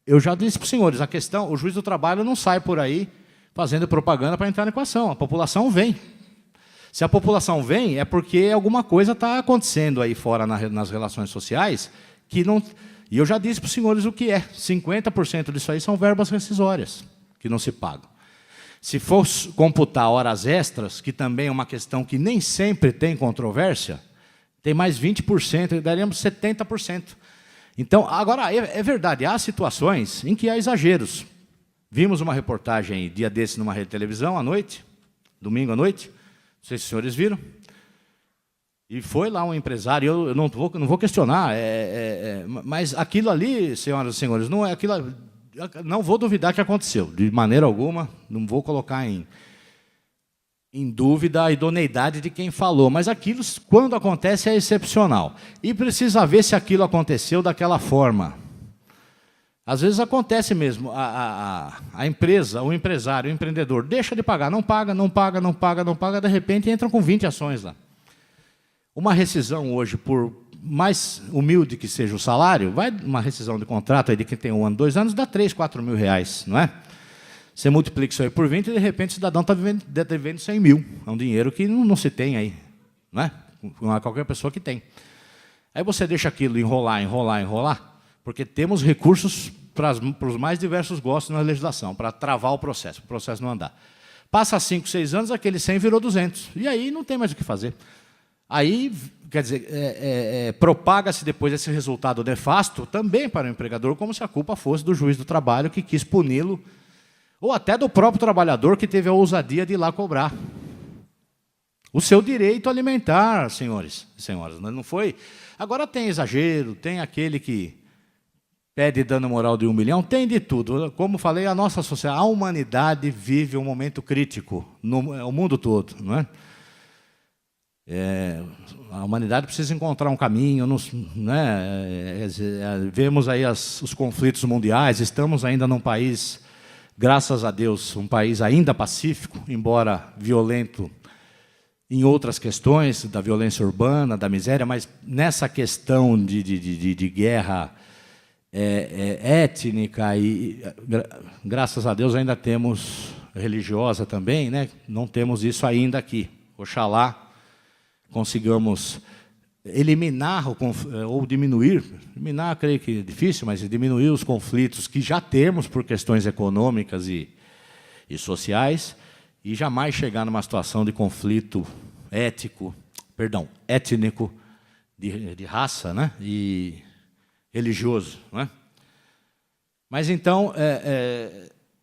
Eu já disse para os senhores, a questão, o juiz do trabalho não sai por aí fazendo propaganda para entrar na equação. A população vem. Se a população vem, é porque alguma coisa está acontecendo aí fora nas relações sociais que não... E eu já disse para os senhores o que é. 50% disso aí são verbas rescisórias, que não se pagam. Se for computar horas extras, que também é uma questão que nem sempre tem controvérsia, tem mais 20%, daríamos 70%. Então, agora, é verdade, há situações em que há exageros. Vimos uma reportagem dia desse numa rede de televisão, à noite, domingo à noite, não sei se os senhores viram, e foi lá um empresário, eu não vou questionar, mas aquilo ali, senhoras e senhores, não é aquilo, não vou duvidar que aconteceu, de maneira alguma, não vou colocar em dúvida a idoneidade de quem falou, mas aquilo, quando acontece, é excepcional. E precisa ver se aquilo aconteceu daquela forma. Às vezes acontece mesmo, a empresa, o empresário, o empreendedor, deixa de pagar, não paga, de repente entram com 20 ações lá. Uma rescisão hoje, por mais humilde que seja o salário, uma rescisão de contrato aí de quem tem 1 ano, 2 anos, dá 3, 4 mil reais, não é? Você multiplica isso aí por 20 e, de repente, o cidadão está devendo 100 mil. É um dinheiro que não se tem aí. Não é? Não é qualquer pessoa que tem. Aí você deixa aquilo enrolar, porque temos recursos para os mais diversos gostos na legislação, para travar o processo não andar. Passa 5, 6 anos, aquele 100 virou 200. E aí não tem mais o que fazer. Aí, quer dizer, propaga-se depois esse resultado nefasto também para o empregador, como se a culpa fosse do juiz do trabalho que quis puni-lo, ou até do próprio trabalhador que teve a ousadia de ir lá cobrar. O seu direito alimentar, senhores e senhoras, não foi? Agora tem exagero, tem aquele que pede dano moral de 1 milhão, tem de tudo. Como falei, a nossa sociedade, a humanidade vive um momento crítico, no mundo todo, não é? A humanidade precisa encontrar um caminho, né? Vemos aí os conflitos mundiais, estamos ainda num país, graças a Deus, um país ainda pacífico, embora violento em outras questões, da violência urbana, da miséria, mas nessa questão de guerra étnica, e graças a Deus ainda temos religiosa também, né? Não temos isso ainda aqui. Oxalá consigamos eliminar ou diminuir, eliminar creio que é difícil, mas diminuir os conflitos que já temos por questões econômicas e sociais, e jamais chegar numa situação de conflito étnico, de raça, né? E religioso. Não é? Mas, então,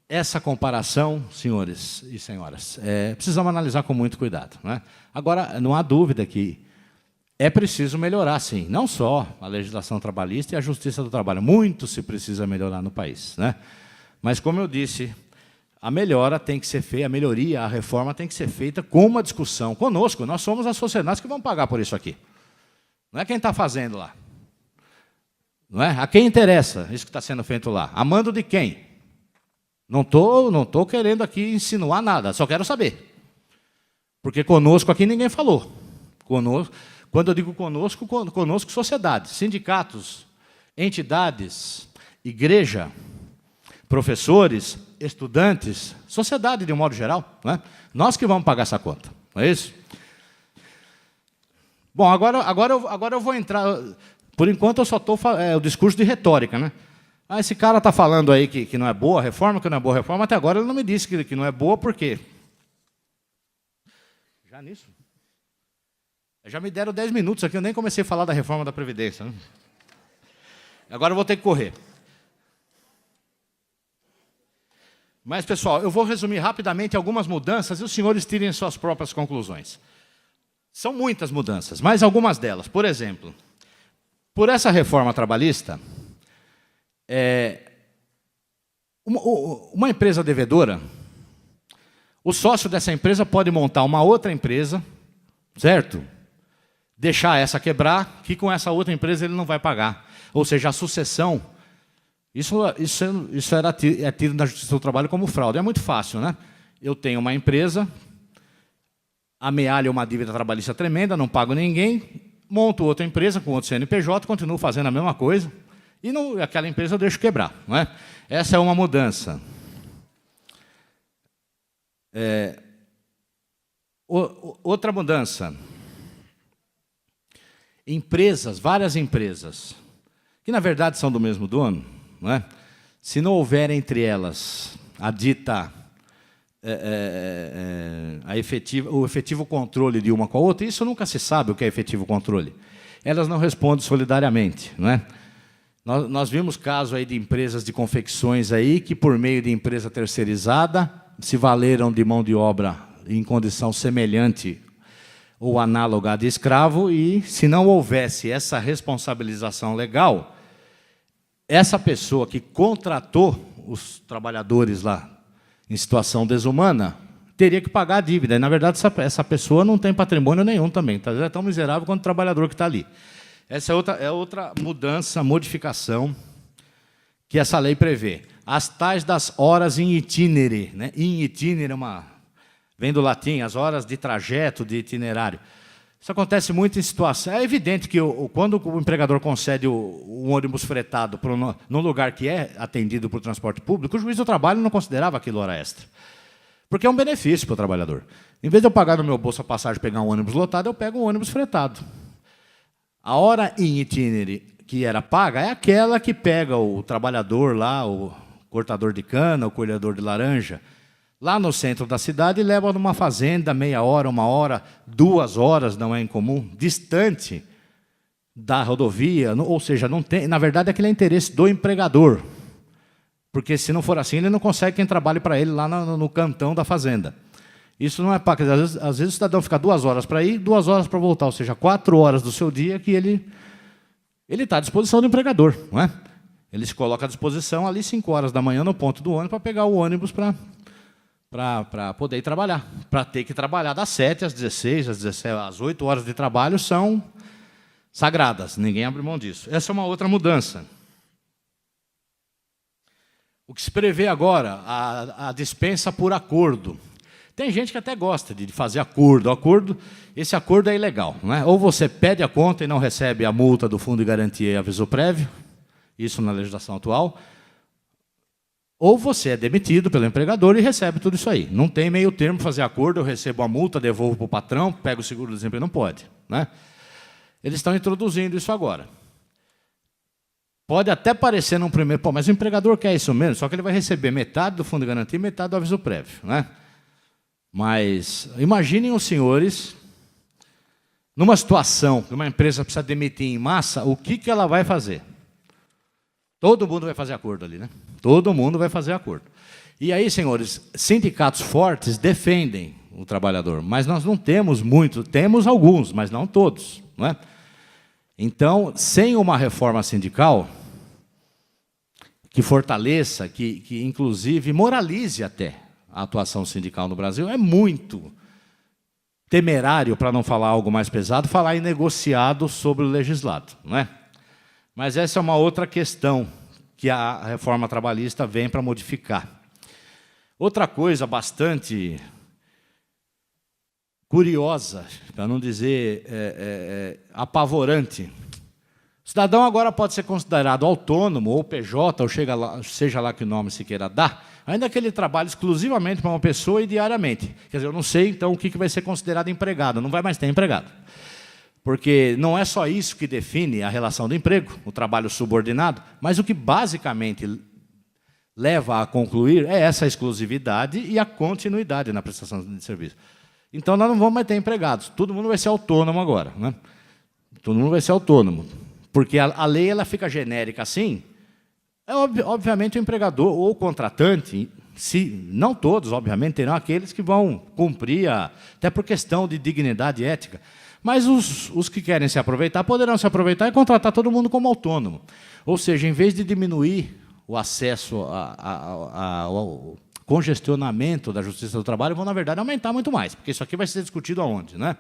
essa comparação, senhores e senhoras, precisamos analisar com muito cuidado. Não é? Agora, não há dúvida que é preciso melhorar, sim, não só a legislação trabalhista e a justiça do trabalho. Muito se precisa melhorar no país. Né? Mas, como eu disse, a melhora tem que ser feita, a melhoria, a reforma tem que ser feita com uma discussão conosco. Nós somos a sociedade que vamos pagar por isso aqui. Não é quem está fazendo lá. Não é? A quem interessa isso que está sendo feito lá? A mando de quem? Não tô querendo aqui insinuar nada, só quero saber. Porque conosco aqui ninguém falou. Quando eu digo conosco, sociedade, sindicatos, entidades, igreja, professores, estudantes, sociedade de um modo geral. Não é? Nós que vamos pagar essa conta, não é isso? Bom, agora eu vou entrar... Por enquanto, eu só estou o discurso de retórica. Né? Esse cara está falando aí que não é boa a reforma, que não é boa a reforma, até agora ele não me disse que não é boa, por quê? Já nisso? Já me deram 10 minutos aqui, eu nem comecei a falar da reforma da Previdência. Né? Agora eu vou ter que correr. Mas, pessoal, eu vou resumir rapidamente algumas mudanças e os senhores tirem suas próprias conclusões. São muitas mudanças, mas algumas delas. Por exemplo... Por essa reforma trabalhista, uma empresa devedora, o sócio dessa empresa pode montar uma outra empresa, certo? Deixar essa quebrar, que com essa outra empresa ele não vai pagar. Ou seja, a sucessão, isso é tido na Justiça do Trabalho como fraude. É muito fácil, né? Eu tenho uma empresa, amealho uma dívida trabalhista tremenda, não pago ninguém, monto outra empresa com outro CNPJ, continuo fazendo a mesma coisa, e aquela empresa eu deixo quebrar. Não é? Essa é uma mudança. Outra mudança. Várias empresas, que na verdade são do mesmo dono, não é? Se não houver entre elas a dita... o efetivo controle de uma com a outra, isso nunca se sabe o que é efetivo controle. Elas não respondem solidariamente. Não é? Nós vimos casos aí de empresas de confecções aí que, por meio de empresa terceirizada, se valeram de mão de obra em condição semelhante ou análoga à de escravo, e se não houvesse essa responsabilização legal, essa pessoa que contratou os trabalhadores lá em situação desumana, teria que pagar a dívida. E, na verdade, essa pessoa não tem patrimônio nenhum também. Tá? É tão miserável quanto o trabalhador que está ali. Essa é outra mudança, modificação que essa lei prevê. As tais das horas in itinere. Né? In itinere vem do latim, as horas de trajeto, de itinerário. Isso acontece muito em situação. É evidente que quando o empregador concede um ônibus fretado num lugar que é atendido por transporte público, o juiz do trabalho não considerava aquilo hora extra. Porque é um benefício para o trabalhador. Em vez de eu pagar no meu bolso a passagem e pegar um ônibus lotado, eu pego um ônibus fretado. A hora in itinere que era paga é aquela que pega o trabalhador lá, o cortador de cana, o colhedor de laranja, lá no centro da cidade e leva numa fazenda, meia hora, 1 hora, 2 horas, não é incomum, distante da rodovia, ou seja, não tem, na verdade aquele é interesse do empregador, porque se não for assim, ele não consegue quem trabalhe para ele lá no cantão da fazenda. Isso não é pago, às vezes o cidadão fica 2 horas para ir, 2 horas para voltar, ou seja, 4 horas do seu dia que ele está à disposição do empregador, não é? Ele se coloca à disposição ali 5 horas da manhã no ponto do ônibus para pegar o ônibus para poder ir trabalhar, para ter que trabalhar das 7 às 16, às 8 horas de trabalho são sagradas, ninguém abre mão disso. Essa é uma outra mudança. O que se prevê agora, a dispensa por acordo. Tem gente que até gosta de fazer acordo. Esse acordo é ilegal, não é? Ou você pede a conta e não recebe a multa do Fundo de Garantia e Aviso Prévio, isso na legislação atual, ou você é demitido pelo empregador e recebe tudo isso aí. Não tem meio termo fazer acordo, eu recebo a multa, devolvo para o patrão, pego o seguro-desemprego, não pode, né? Eles estão introduzindo isso agora. Pode até parecer num primeiro, pô, mas o empregador quer isso mesmo, só que ele vai receber metade do Fundo de Garantia e metade do Aviso Prévio, né? Mas imaginem os senhores, numa situação que uma empresa precisa demitir em massa, o que ela vai fazer? Todo mundo vai fazer acordo ali, né? Todo mundo vai fazer acordo. E aí, senhores, sindicatos fortes defendem o trabalhador, mas nós não temos muito, temos alguns, mas não todos, não é? Então, sem uma reforma sindical que fortaleça, que inclusive moralize até a atuação sindical no Brasil, é muito temerário, para não falar algo mais pesado, falar em negociado sobre o legislado, não é? Mas essa é uma outra questão que a reforma trabalhista vem para modificar. Outra coisa bastante curiosa, para não dizer apavorante, o cidadão agora pode ser considerado autônomo, ou PJ, ou seja lá que nome se queira dar, ainda que ele trabalhe exclusivamente para uma pessoa e diariamente. Quer dizer, eu não sei, então, o que vai ser considerado empregado. Não vai mais ter empregado. Porque não é só isso que define a relação do emprego, o trabalho subordinado, mas o que basicamente leva a concluir é essa exclusividade e a continuidade na prestação de serviço. Então, nós não vamos mais ter empregados. Todo mundo vai ser autônomo agora, né? Todo mundo vai ser autônomo. Porque a lei ela fica genérica assim. Obviamente, o empregador ou o contratante, não todos, obviamente, terão aqueles que vão cumprir, até por questão de dignidade ética. Mas os que querem se aproveitar poderão se aproveitar e contratar todo mundo como autônomo. Ou seja, em vez de diminuir o acesso ao congestionamento da Justiça do Trabalho, vão, na verdade, aumentar muito mais, porque isso aqui vai ser discutido aonde, né?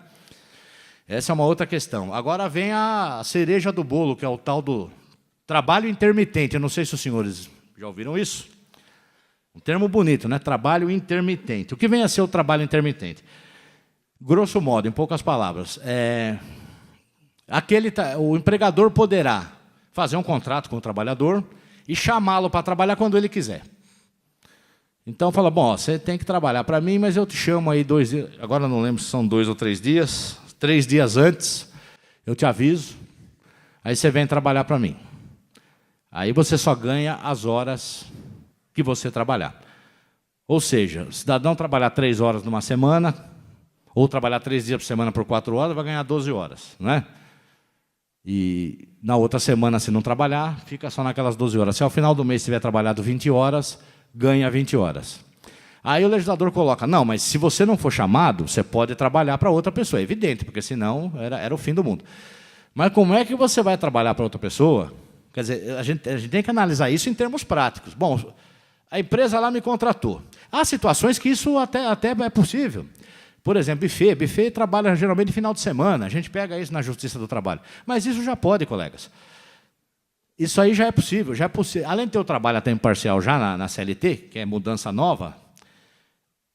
Essa é uma outra questão. Agora vem a cereja do bolo, que é o tal do trabalho intermitente. Eu não sei se os senhores já ouviram isso. Um termo bonito, né? Trabalho intermitente. O que vem a ser o trabalho intermitente? Grosso modo, em poucas palavras, o empregador poderá fazer um contrato com o trabalhador e chamá-lo para trabalhar quando ele quiser. Então, fala, bom, você tem que trabalhar para mim, mas eu te chamo aí 2 dias, agora não lembro se são 2 ou 3 dias, 3 dias antes, eu te aviso, aí você vem trabalhar para mim. Aí você só ganha as horas que você trabalhar. Ou seja, o cidadão trabalhar 3 horas numa semana, ou trabalhar 3 dias por semana por 4 horas, vai ganhar 12 horas, né? E na outra semana, se não trabalhar, fica só naquelas 12 horas. Se ao final do mês tiver trabalhado 20 horas, ganha 20 horas. Aí o legislador coloca, não, mas se você não for chamado, você pode trabalhar para outra pessoa. É evidente, porque senão era o fim do mundo. Mas como é que você vai trabalhar para outra pessoa? Quer dizer, a gente tem que analisar isso em termos práticos. Bom, a empresa lá me contratou. Há situações que isso até é possível. Por exemplo, buffet trabalha geralmente no final de semana. A gente pega isso na Justiça do Trabalho. Mas isso já pode, colegas. Isso aí já é possível. Além de ter o trabalho a tempo parcial já na CLT, que é mudança nova,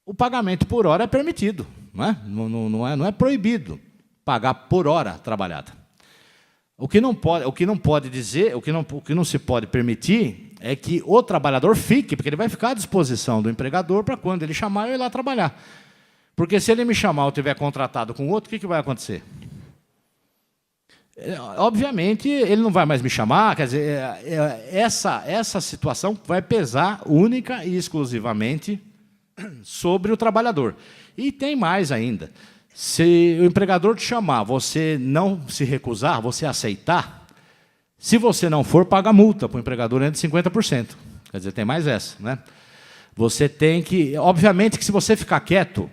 o pagamento por hora é permitido, não é? Não é proibido. pagar por hora trabalhada. O que não se pode permitir é que o trabalhador fique, porque ele vai ficar à disposição do empregador para quando ele chamar, eu ir lá trabalhar. Porque se ele me chamar ou tiver contratado com outro, o que vai acontecer? Obviamente, ele não vai mais me chamar, quer dizer, essa situação vai pesar única e exclusivamente sobre o trabalhador. E tem mais ainda. Se o empregador te chamar, você não se recusar, você aceitar, se você não for, paga multa para o empregador de 50%. Quer dizer, tem mais essa, né? Você tem que... Obviamente que se você ficar quieto,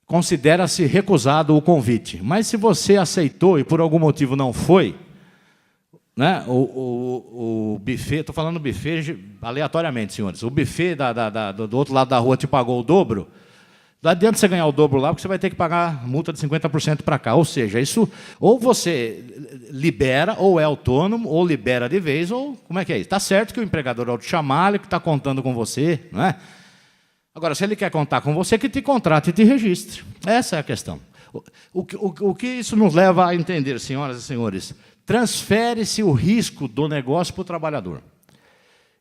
considera-se recusado o convite. Mas se você aceitou e por algum motivo não foi, né, o buffet, estou falando buffet aleatoriamente, senhores, o buffet do outro lado da rua te pagou o dobro, não adianta você ganhar o dobro lá, porque você vai ter que pagar multa de 50% para cá. Ou seja, isso ou você libera, ou é autônomo, ou libera de vez, ou como é que é isso? Está certo que o empregador, ao te chamar, ele está contando com você, não é? Agora, se ele quer contar com você, que te contrate e te registre. Essa é a questão. O que isso nos leva a entender, senhoras e senhores? Transfere-se o risco do negócio para o trabalhador.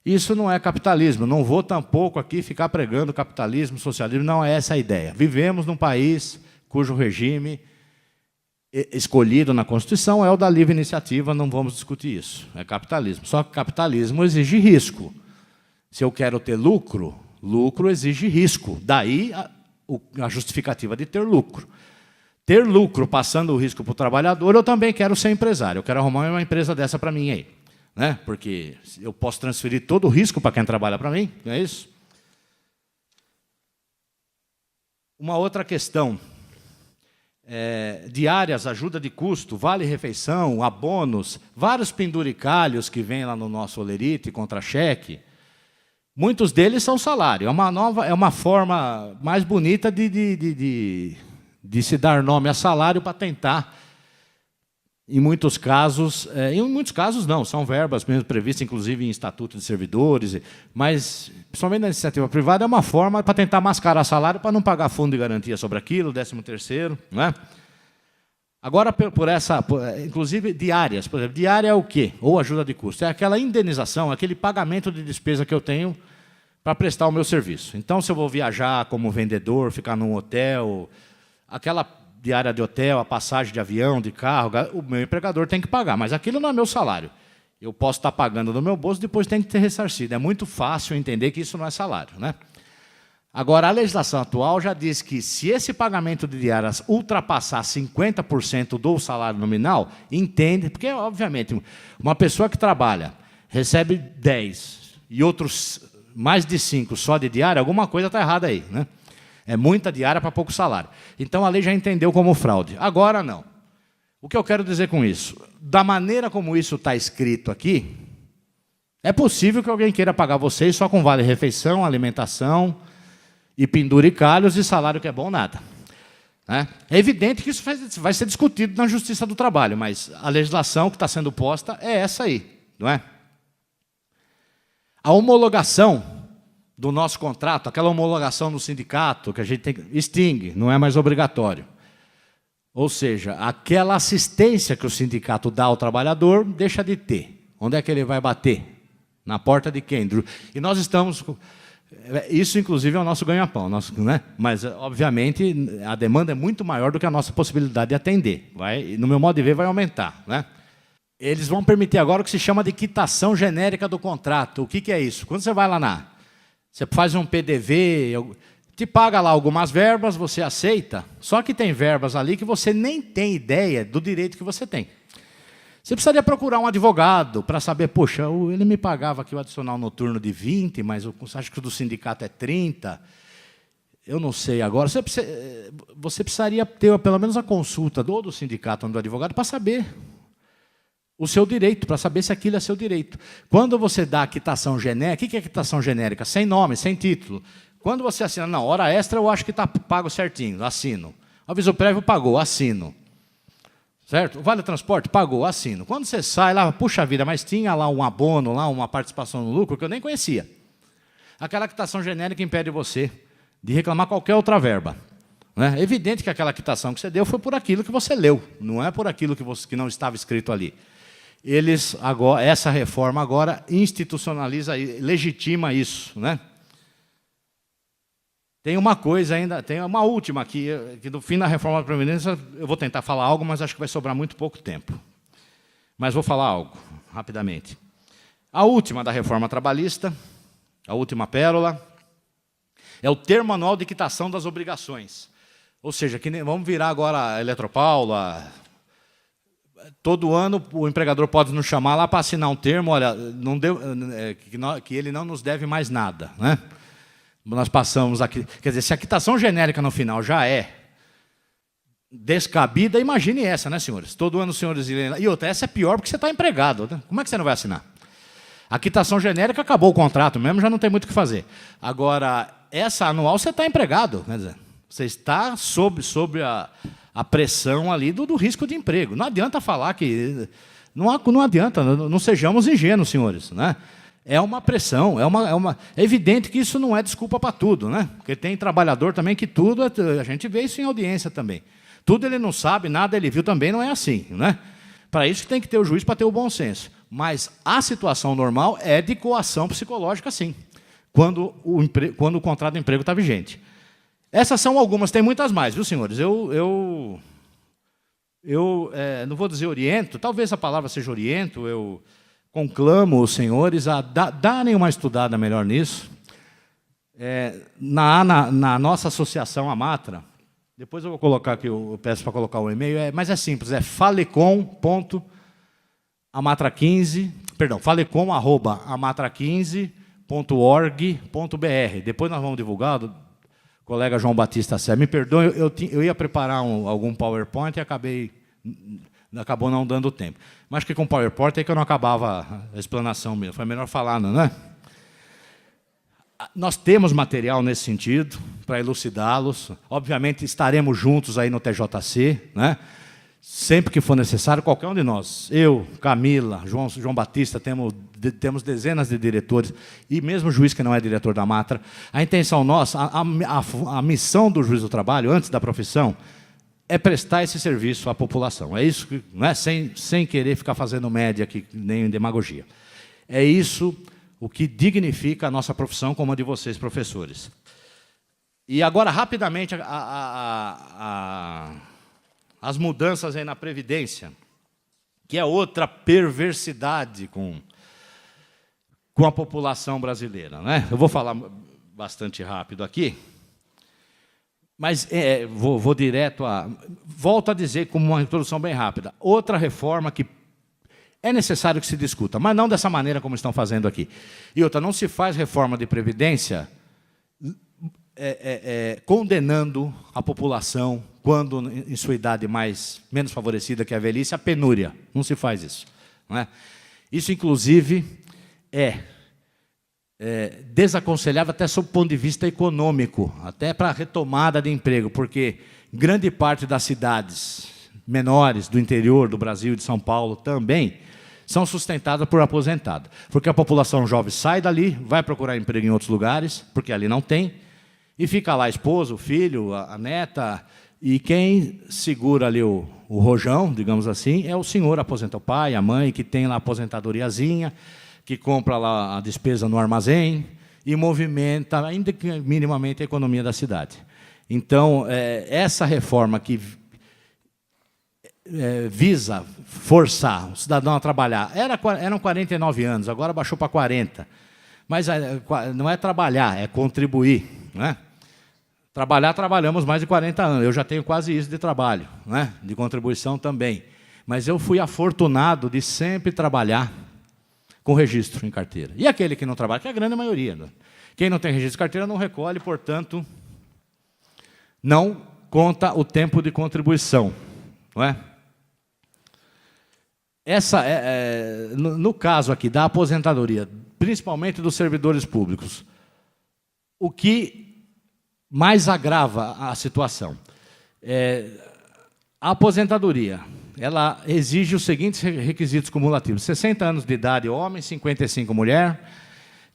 Isso não é capitalismo. Não vou tampouco aqui ficar pregando capitalismo, socialismo. Não é essa a ideia. Vivemos num país cujo regime escolhido na Constituição é o da livre iniciativa. Não vamos discutir isso. É capitalismo. Só que capitalismo exige risco. Se eu quero ter lucro, lucro exige risco. Daí a justificativa de ter lucro. Ter lucro passando o risco para o trabalhador, eu também quero ser empresário. Eu quero arrumar uma empresa dessa para mim aí. Né? Porque eu posso transferir todo o risco para quem trabalha para mim, não é isso? Uma outra questão, diárias, ajuda de custo, vale-refeição, abonos, vários penduricalhos que vêm lá no nosso olerite, contra-cheque, muitos deles são salário. É uma forma mais bonita de se dar nome a salário para tentar... Em muitos casos não, são verbas mesmo previstas, inclusive em estatuto de servidores, mas, principalmente na iniciativa privada, é uma forma para tentar mascarar salário, para não pagar fundo de garantia sobre aquilo, 13º, não é? Agora, inclusive diárias, por exemplo, diária é o quê? Ou ajuda de custo? É aquela indenização, aquele pagamento de despesa que eu tenho para prestar o meu serviço. Então, se eu vou viajar como vendedor, ficar num hotel, aquela... diária de hotel, a passagem de avião, de carro, o meu empregador tem que pagar, mas aquilo não é meu salário. Eu posso estar pagando do meu bolso, depois tem que ter ressarcido. É muito fácil entender que isso não é salário, né? Agora, a legislação atual já diz que se esse pagamento de diárias ultrapassar 50% do salário nominal, entende, porque, obviamente, uma pessoa que trabalha, recebe 10 e outros mais de 5 só de diária, alguma coisa está errada aí, né? É muita diária para pouco salário. Então, a lei já entendeu como fraude. Agora, não. O que eu quero dizer com isso? Da maneira como isso está escrito aqui, é possível que alguém queira pagar vocês só com vale-refeição, alimentação e penduricalhos e salário que é bom nada. Né? É evidente que isso vai ser discutido na Justiça do Trabalho, mas a legislação que está sendo posta é essa aí, não é? A homologação do nosso contrato, aquela homologação no sindicato, que a gente extingue, não é mais obrigatório. Ou seja, aquela assistência que o sindicato dá ao trabalhador, deixa de ter. Onde é que ele vai bater? Na porta de quem? E nós estamos... Isso, inclusive, é o nosso ganha-pão, né? Mas, obviamente, a demanda é muito maior do que a nossa possibilidade de atender. No meu modo de ver, vai aumentar, né? Eles vão permitir agora o que se chama de quitação genérica do contrato. O que é isso? Quando você vai lá você faz um PDV, te paga lá algumas verbas, você aceita, só que tem verbas ali que você nem tem ideia do direito que você tem. Você precisaria procurar um advogado para saber, poxa, ele me pagava aqui o adicional noturno de 20, mas acho que o do sindicato é 30. Eu não sei agora. Você precisaria ter pelo menos a consulta do sindicato ou do advogado para saber o seu direito, para saber se aquilo é seu direito. Quando você dá a quitação genérica, o que é quitação genérica? Sem nome, sem título. Quando você assina, não, hora extra eu acho que está pago certinho, assino. Aviso prévio, pagou, assino. Certo? Vale transporte, pagou, assino. Quando você sai lá, puxa vida, mas tinha lá um abono, lá uma participação no lucro que eu nem conhecia. Aquela quitação genérica impede você de reclamar qualquer outra verba. É evidente que aquela quitação que você deu foi por aquilo que você leu, não é por aquilo que não estava escrito ali. Essa reforma agora institucionaliza, legitima isso. Né? Tem uma coisa ainda, tem uma última aqui, que no fim da reforma da Previdência eu vou tentar falar algo, mas acho que vai sobrar muito pouco tempo. Mas vou falar algo, rapidamente. A última da reforma trabalhista, a última pérola, é o termo anual de quitação das obrigações. Ou seja, vamos virar agora a Eletropaula. Todo ano o empregador pode nos chamar lá para assinar um termo, olha, que ele não nos deve mais nada. Né? Nós passamos aqui. Quer dizer, se a quitação genérica no final já é descabida, imagine essa, né, senhores? Todo ano os senhores irem lá. E outra, essa é pior porque você está empregado. Né? Como é que você não vai assinar? A quitação genérica acabou o contrato mesmo, já não tem muito o que fazer. Agora, essa anual você está empregado. Quer dizer, você está sob a pressão ali do risco de emprego. Não adianta falar que... Não adianta, não sejamos ingênuos, senhores. Né? É uma pressão, é evidente que isso não é desculpa para tudo. Né? Porque tem trabalhador também que tudo... A gente vê isso em audiência também. Tudo ele não sabe, nada ele viu também, não é assim. Né? Para isso tem que ter o juiz para ter o bom senso. Mas a situação normal é de coação psicológica, sim, quando o contrato de emprego está vigente. Essas são algumas, tem muitas mais, viu, senhores? Eu não vou dizer oriento, talvez a palavra seja oriento, eu conclamo os senhores a darem uma estudada melhor nisso. Na nossa associação, a Matra, depois eu vou colocar aqui, eu peço para colocar o e-mail, mas é simples, é falecom.amatra15.org.br. Depois nós vamos divulgar, o colega João Batista Sé. Me perdoe, eu ia preparar algum PowerPoint e acabou não dando tempo. Mas que com PowerPoint é que eu não acabava a explanação mesmo, foi melhor falar, não é? Nós temos material nesse sentido, para elucidá-los. Obviamente, estaremos juntos aí no TJC, né? Sempre que for necessário, qualquer um de nós, eu, Camila, João Batista, temos dezenas de diretores, e mesmo o juiz que não é diretor da Matra. A intenção nossa, a missão do juiz do trabalho, antes da profissão, é prestar esse serviço à população. É isso, não é? Sem querer ficar fazendo média aqui, nem demagogia. É isso o que dignifica a nossa profissão como a de vocês, professores. E agora, rapidamente, as mudanças aí na Previdência, que é outra perversidade com a população brasileira. Né? Eu vou falar bastante rápido aqui, mas vou direto a... Volto a dizer, como uma introdução bem rápida, outra reforma que é necessário que se discuta, mas não dessa maneira como estão fazendo aqui. E outra, não se faz reforma de Previdência condenando a população, quando em sua idade menos favorecida, que é a velhice, a penúria. Não se faz isso. Não é? Isso, inclusive, é desaconselhável até sob o ponto de vista econômico, até para a retomada de emprego, porque grande parte das cidades menores do interior do Brasil e de São Paulo também são sustentadas por aposentados. Porque a população jovem sai dali, vai procurar emprego em outros lugares, porque ali não tem, e fica lá a esposa, o filho, a neta, e quem segura ali o rojão, digamos assim, é o senhor aposenta, o pai, a mãe, que tem lá a aposentadoriazinha, que compra lá a despesa no armazém e movimenta, ainda que minimamente, a economia da cidade. Então, essa reforma que visa forçar o cidadão a trabalhar, eram 49 anos, agora baixou para 40. Mas não é trabalhar, é contribuir. Não é? Trabalhamos mais de 40 anos. Eu já tenho quase isso de trabalho, né? De contribuição também. Mas eu fui afortunado de sempre trabalhar com registro em carteira. E aquele que não trabalha, que é a grande maioria. Né? Quem não tem registro de carteira não recolhe, portanto, não conta o tempo de contribuição. Não é? No caso aqui da aposentadoria, principalmente dos servidores públicos, o que mais agrava a situação. A aposentadoria, ela exige os seguintes requisitos cumulativos: 60 anos de idade homem, 55 mulher,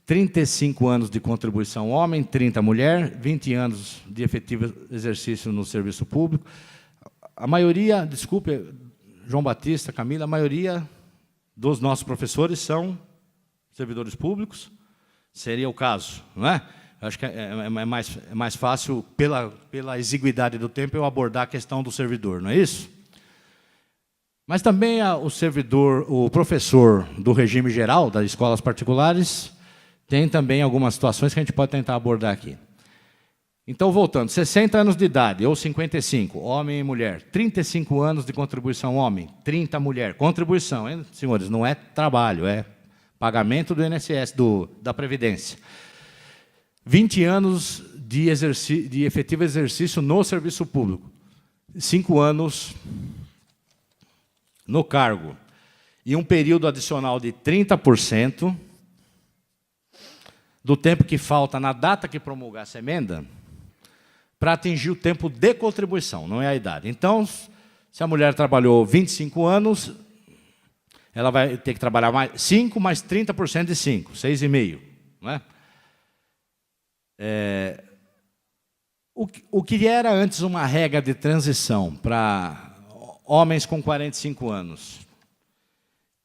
35 anos de contribuição homem, 30 mulher, 20 anos de efetivo exercício no serviço público. A maioria, desculpe, João Batista, Camila, a maioria dos nossos professores são servidores públicos, seria o caso, não é? Acho que é mais fácil, pela exiguidade do tempo, eu abordar a questão do servidor, não é isso? Mas também o professor do regime geral, das escolas particulares, tem também algumas situações que a gente pode tentar abordar aqui. Então, voltando, 60 anos de idade, ou 55, homem e mulher. 35 anos de contribuição homem, 30 mulher. Contribuição, hein, senhores, não é trabalho, é pagamento do INSS, da Previdência. 20 anos de efetivo exercício no serviço público. 5 anos no cargo. E um período adicional de 30% do tempo que falta na data que promulgar essa emenda para atingir o tempo de contribuição, não é a idade. Então, se a mulher trabalhou 25 anos, ela vai ter que trabalhar mais 5 mais 30% de 5, 6,5. Não é? O que era antes uma regra de transição para homens com 45 anos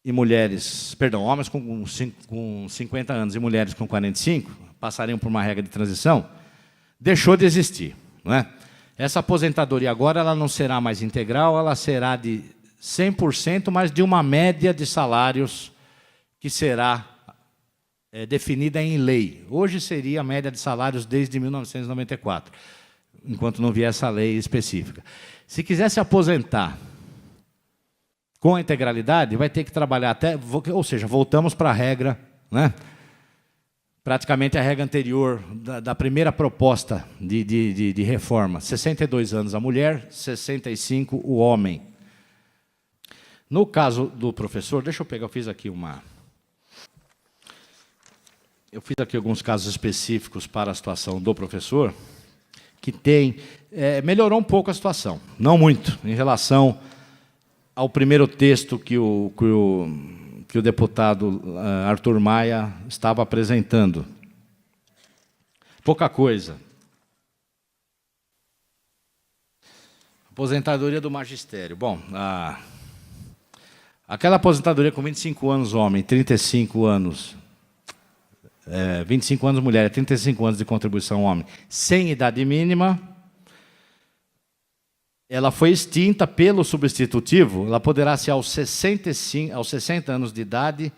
e mulheres, perdão, homens com 50 anos e mulheres com 45, passariam por uma regra de transição, deixou de existir. Não é? Essa aposentadoria agora ela não será mais integral, ela será de 100%, mas de uma média de salários que será definida em lei. Hoje seria a média de salários desde 1994, enquanto não vier essa lei específica. Se quiser se aposentar com a integralidade, vai ter que trabalhar até, ou seja, voltamos para a regra, né? Praticamente a regra anterior da primeira proposta de reforma. 62 anos a mulher, 65 o homem. No caso do professor, deixa eu pegar, eu fiz aqui alguns casos específicos para a situação do professor, que melhorou um pouco a situação, não muito, em relação ao primeiro texto que o deputado Arthur Maia estava apresentando. Pouca coisa. Aposentadoria do magistério. Bom, aquela aposentadoria com 25 anos homem, 35 anos, 25 anos mulher, 35 anos de contribuição homem, sem idade mínima, ela foi extinta pelo substitutivo, ela poderá ser aos 60 anos de idade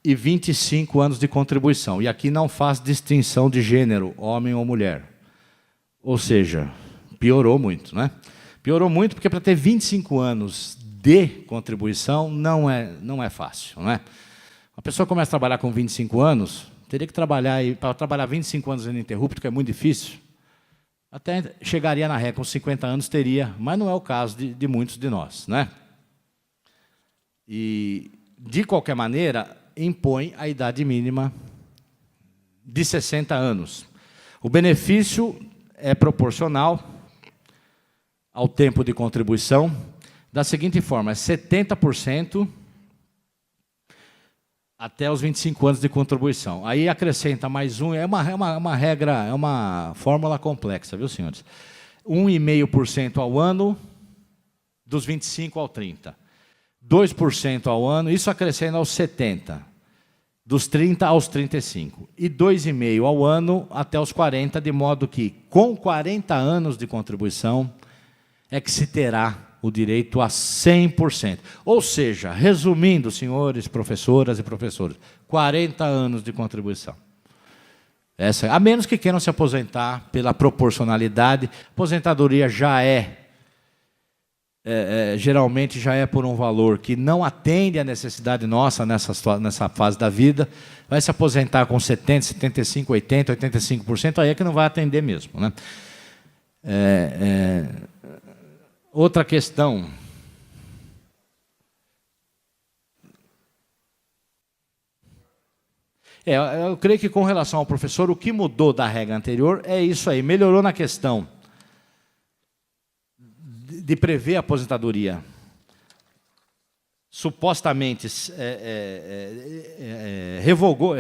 e 25 anos de contribuição. E aqui não faz distinção de gênero, homem ou mulher. Ou seja, piorou muito, né? Piorou muito porque para ter 25 anos de contribuição não é fácil, não é? Uma pessoa começa a trabalhar com 25 anos, teria que trabalhar, para trabalhar 25 anos ininterrupto, que é muito difícil, até chegaria na regra, com 50 anos teria, mas não é o caso de muitos de nós, né? E, de qualquer maneira, impõe a idade mínima de 60 anos. O benefício é proporcional ao tempo de contribuição, da seguinte forma, 70% até os 25 anos de contribuição. Aí acrescenta mais um, é uma regra, é uma fórmula complexa, viu, senhores? 1,5% ao ano, dos 25 ao 30. 2% ao ano, isso acrescenta aos 70. Dos 30 aos 35. E 2,5% ao ano até os 40, de modo que, com 40 anos de contribuição, é que se terá o direito a 100%. Ou seja, resumindo, senhores, professoras e professores, 40 anos de contribuição. A menos que queiram se aposentar pela proporcionalidade, aposentadoria já geralmente já é por um valor que não atende à necessidade nossa nessa fase da vida, vai se aposentar com 70%, 75%, 80%, 85%, aí é que não vai atender mesmo, né? Outra questão. Eu creio que, com relação ao professor, o que mudou da regra anterior é isso aí. Melhorou na questão de prever a aposentadoria supostamente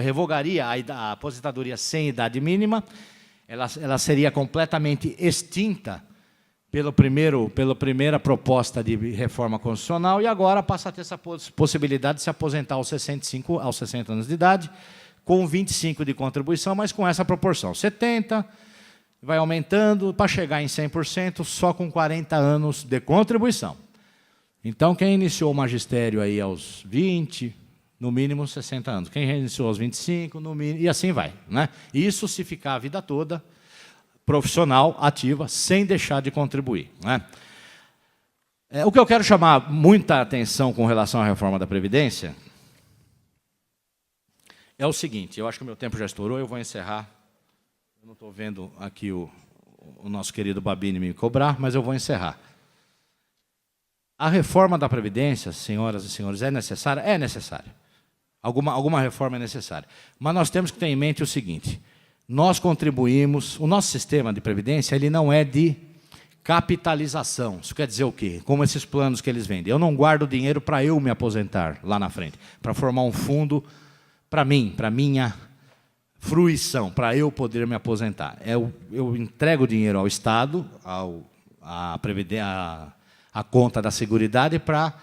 revogaria a aposentadoria sem idade mínima, ela seria completamente extinta pela primeira proposta de reforma constitucional, e agora passa a ter essa possibilidade de se aposentar aos 60 anos de idade, com 25 de contribuição, mas com essa proporção, 70, vai aumentando para chegar em 100% só com 40 anos de contribuição. Então, quem iniciou o magistério aí aos 20, no mínimo 60 anos. Quem iniciou aos 25, no mínimo, e assim vai, né? Isso se ficar a vida toda profissional, ativa, sem deixar de contribuir, né? O que eu quero chamar muita atenção com relação à reforma da Previdência é o seguinte, eu acho que o meu tempo já estourou, eu vou encerrar. Eu não estou vendo aqui o nosso querido Babini me cobrar, mas eu vou encerrar. A reforma da Previdência, senhoras e senhores, é necessária? É necessária. Alguma reforma é necessária. Mas nós temos que ter em mente o seguinte, nós contribuímos, o nosso sistema de Previdência ele não é de capitalização. Isso quer dizer o quê? Como esses planos que eles vendem. Eu não guardo dinheiro para eu me aposentar lá na frente, para formar um fundo para mim, para minha fruição, para eu poder me aposentar. Eu entrego o dinheiro ao Estado, a conta da Seguridade, para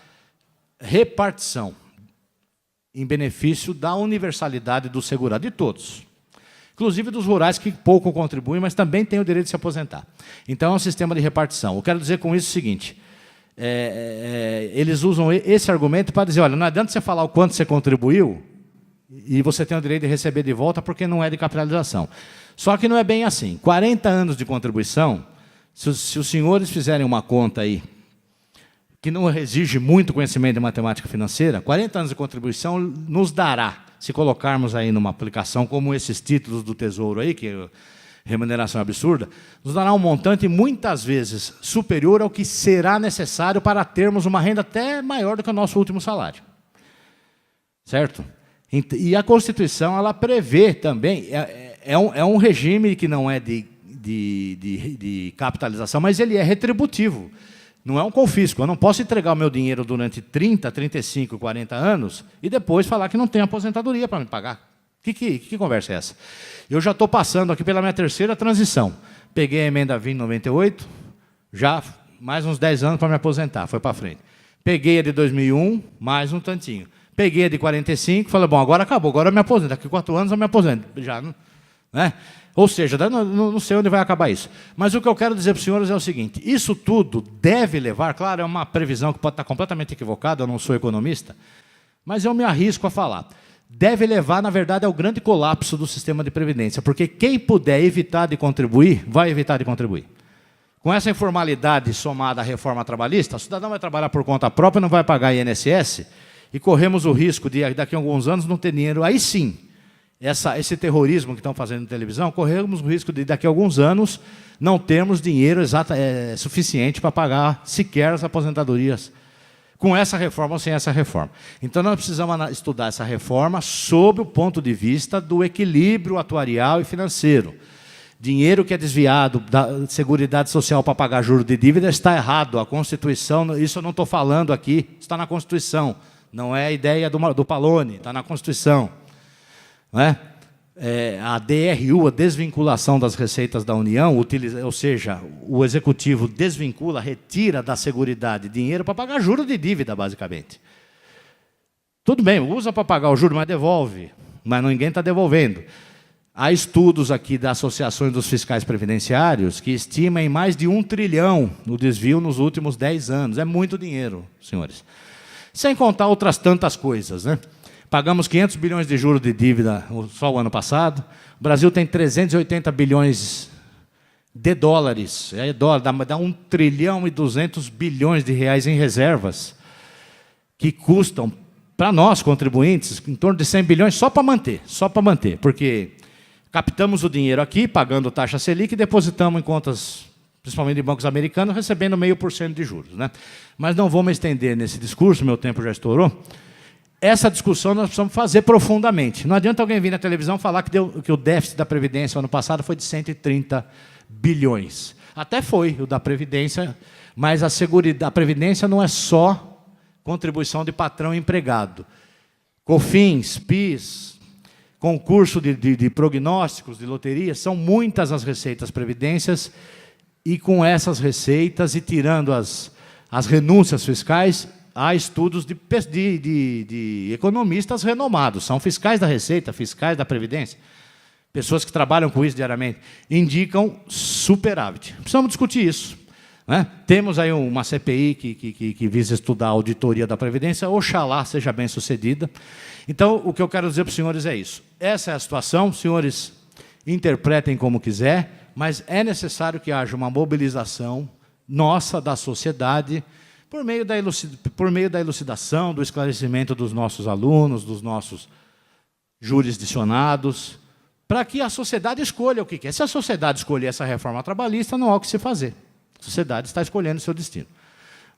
repartição, em benefício da universalidade do segurado, de todos. Inclusive dos rurais que pouco contribuem, mas também têm o direito de se aposentar. Então, é um sistema de repartição. Eu quero dizer com isso o seguinte, eles usam esse argumento para dizer, olha, não adianta você falar o quanto você contribuiu, e você tem o direito de receber de volta porque não é de capitalização. Só que não é bem assim. 40 anos de contribuição, se os senhores fizerem uma conta aí, que não exige muito conhecimento de matemática financeira, 40 anos de contribuição nos dará, se colocarmos aí numa aplicação como esses títulos do Tesouro aí, que é remuneração absurda, nos dará um montante muitas vezes superior ao que será necessário para termos uma renda até maior do que o nosso último salário. Certo? E a Constituição ela prevê também, é um regime que não é de capitalização, mas ele é retributivo. Não é um confisco. Eu não posso entregar o meu dinheiro durante 30, 35, 40 anos e depois falar que não tem aposentadoria para me pagar. Que conversa é essa? Eu já estou passando aqui pela minha terceira transição. Peguei a emenda 2098, já mais uns 10 anos para me aposentar, foi para frente. Peguei a de 2001, mais um tantinho. Peguei a de 45, falei, bom, agora acabou, agora eu me aposento. Daqui a 4 anos eu me aposento. Já, né? Ou seja, não sei onde vai acabar isso. Mas o que eu quero dizer para os senhores é o seguinte, isso tudo deve levar, claro, é uma previsão que pode estar completamente equivocada, eu não sou economista, mas eu me arrisco a falar. Deve levar, na verdade, ao grande colapso do sistema de previdência, porque quem puder evitar de contribuir, vai evitar de contribuir. Com essa informalidade somada à reforma trabalhista, o cidadão vai trabalhar por conta própria, não vai pagar INSS, e corremos o risco de, daqui a alguns anos, não ter dinheiro. Aí sim, esse terrorismo que estão fazendo na televisão, corremos o risco de, daqui a alguns anos, não termos dinheiro suficiente para pagar sequer as aposentadorias, com essa reforma ou sem essa reforma. Então, nós precisamos estudar essa reforma sob o ponto de vista do equilíbrio atuarial e financeiro. Dinheiro que é desviado da Seguridade Social para pagar juros de dívida está errado. A Constituição, isso eu não estou falando aqui, está na Constituição. Não é a ideia do Pallone, está na Constituição. Não é? A DRU, a desvinculação das receitas da União, ou seja, o Executivo desvincula, retira da Seguridade dinheiro para pagar juros de dívida, basicamente. Tudo bem, usa para pagar o juro, mas devolve. Mas ninguém está devolvendo. Há estudos aqui das associações dos fiscais previdenciários que estimam em mais de 1 trilhão no desvio nos últimos 10 anos. É muito dinheiro, senhores. Sem contar outras tantas coisas, né? Pagamos 500 bilhões de juros de dívida só o ano passado. O Brasil tem 380 bilhões de dólares. Dá 1 trilhão e 200 bilhões de reais em reservas, que custam, para nós, contribuintes, em torno de 100 bilhões só para manter. Porque captamos o dinheiro aqui, pagando taxa Selic, e depositamos em contas, principalmente em bancos americanos, recebendo 0,5% de juros, né? Mas não vou me estender nesse discurso, meu tempo já estourou. Essa discussão nós precisamos fazer profundamente. Não adianta alguém vir na televisão falar que o déficit da Previdência ano passado foi de 130 bilhões. Até foi o da Previdência, mas a Previdência não é só contribuição de patrão e empregado. COFINS, PIS, concurso de prognósticos, de loteria, são muitas as receitas previdências, e com essas receitas e tirando as renúncias fiscais, há estudos de economistas renomados, são fiscais da Receita, fiscais da Previdência, pessoas que trabalham com isso diariamente, indicam superávit. Precisamos discutir isso, né? Temos aí uma CPI que visa estudar a auditoria da Previdência, oxalá seja bem sucedida. Então, o que eu quero dizer para os senhores é isso. Essa é a situação, os senhores interpretem como quiser, mas é necessário que haja uma mobilização nossa, da sociedade, por meio da elucidação, do esclarecimento dos nossos alunos, dos nossos jurisdicionados, para que a sociedade escolha o que quer. Se a sociedade escolher essa reforma trabalhista, não há o que se fazer. A sociedade está escolhendo o seu destino.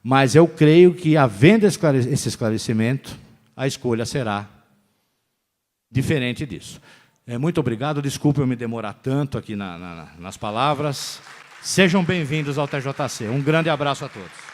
Mas eu creio que, havendo esse esclarecimento, a escolha será diferente disso. Muito obrigado, desculpe eu me demorar tanto aqui nas palavras. Sejam bem-vindos ao TJC. Um grande abraço a todos.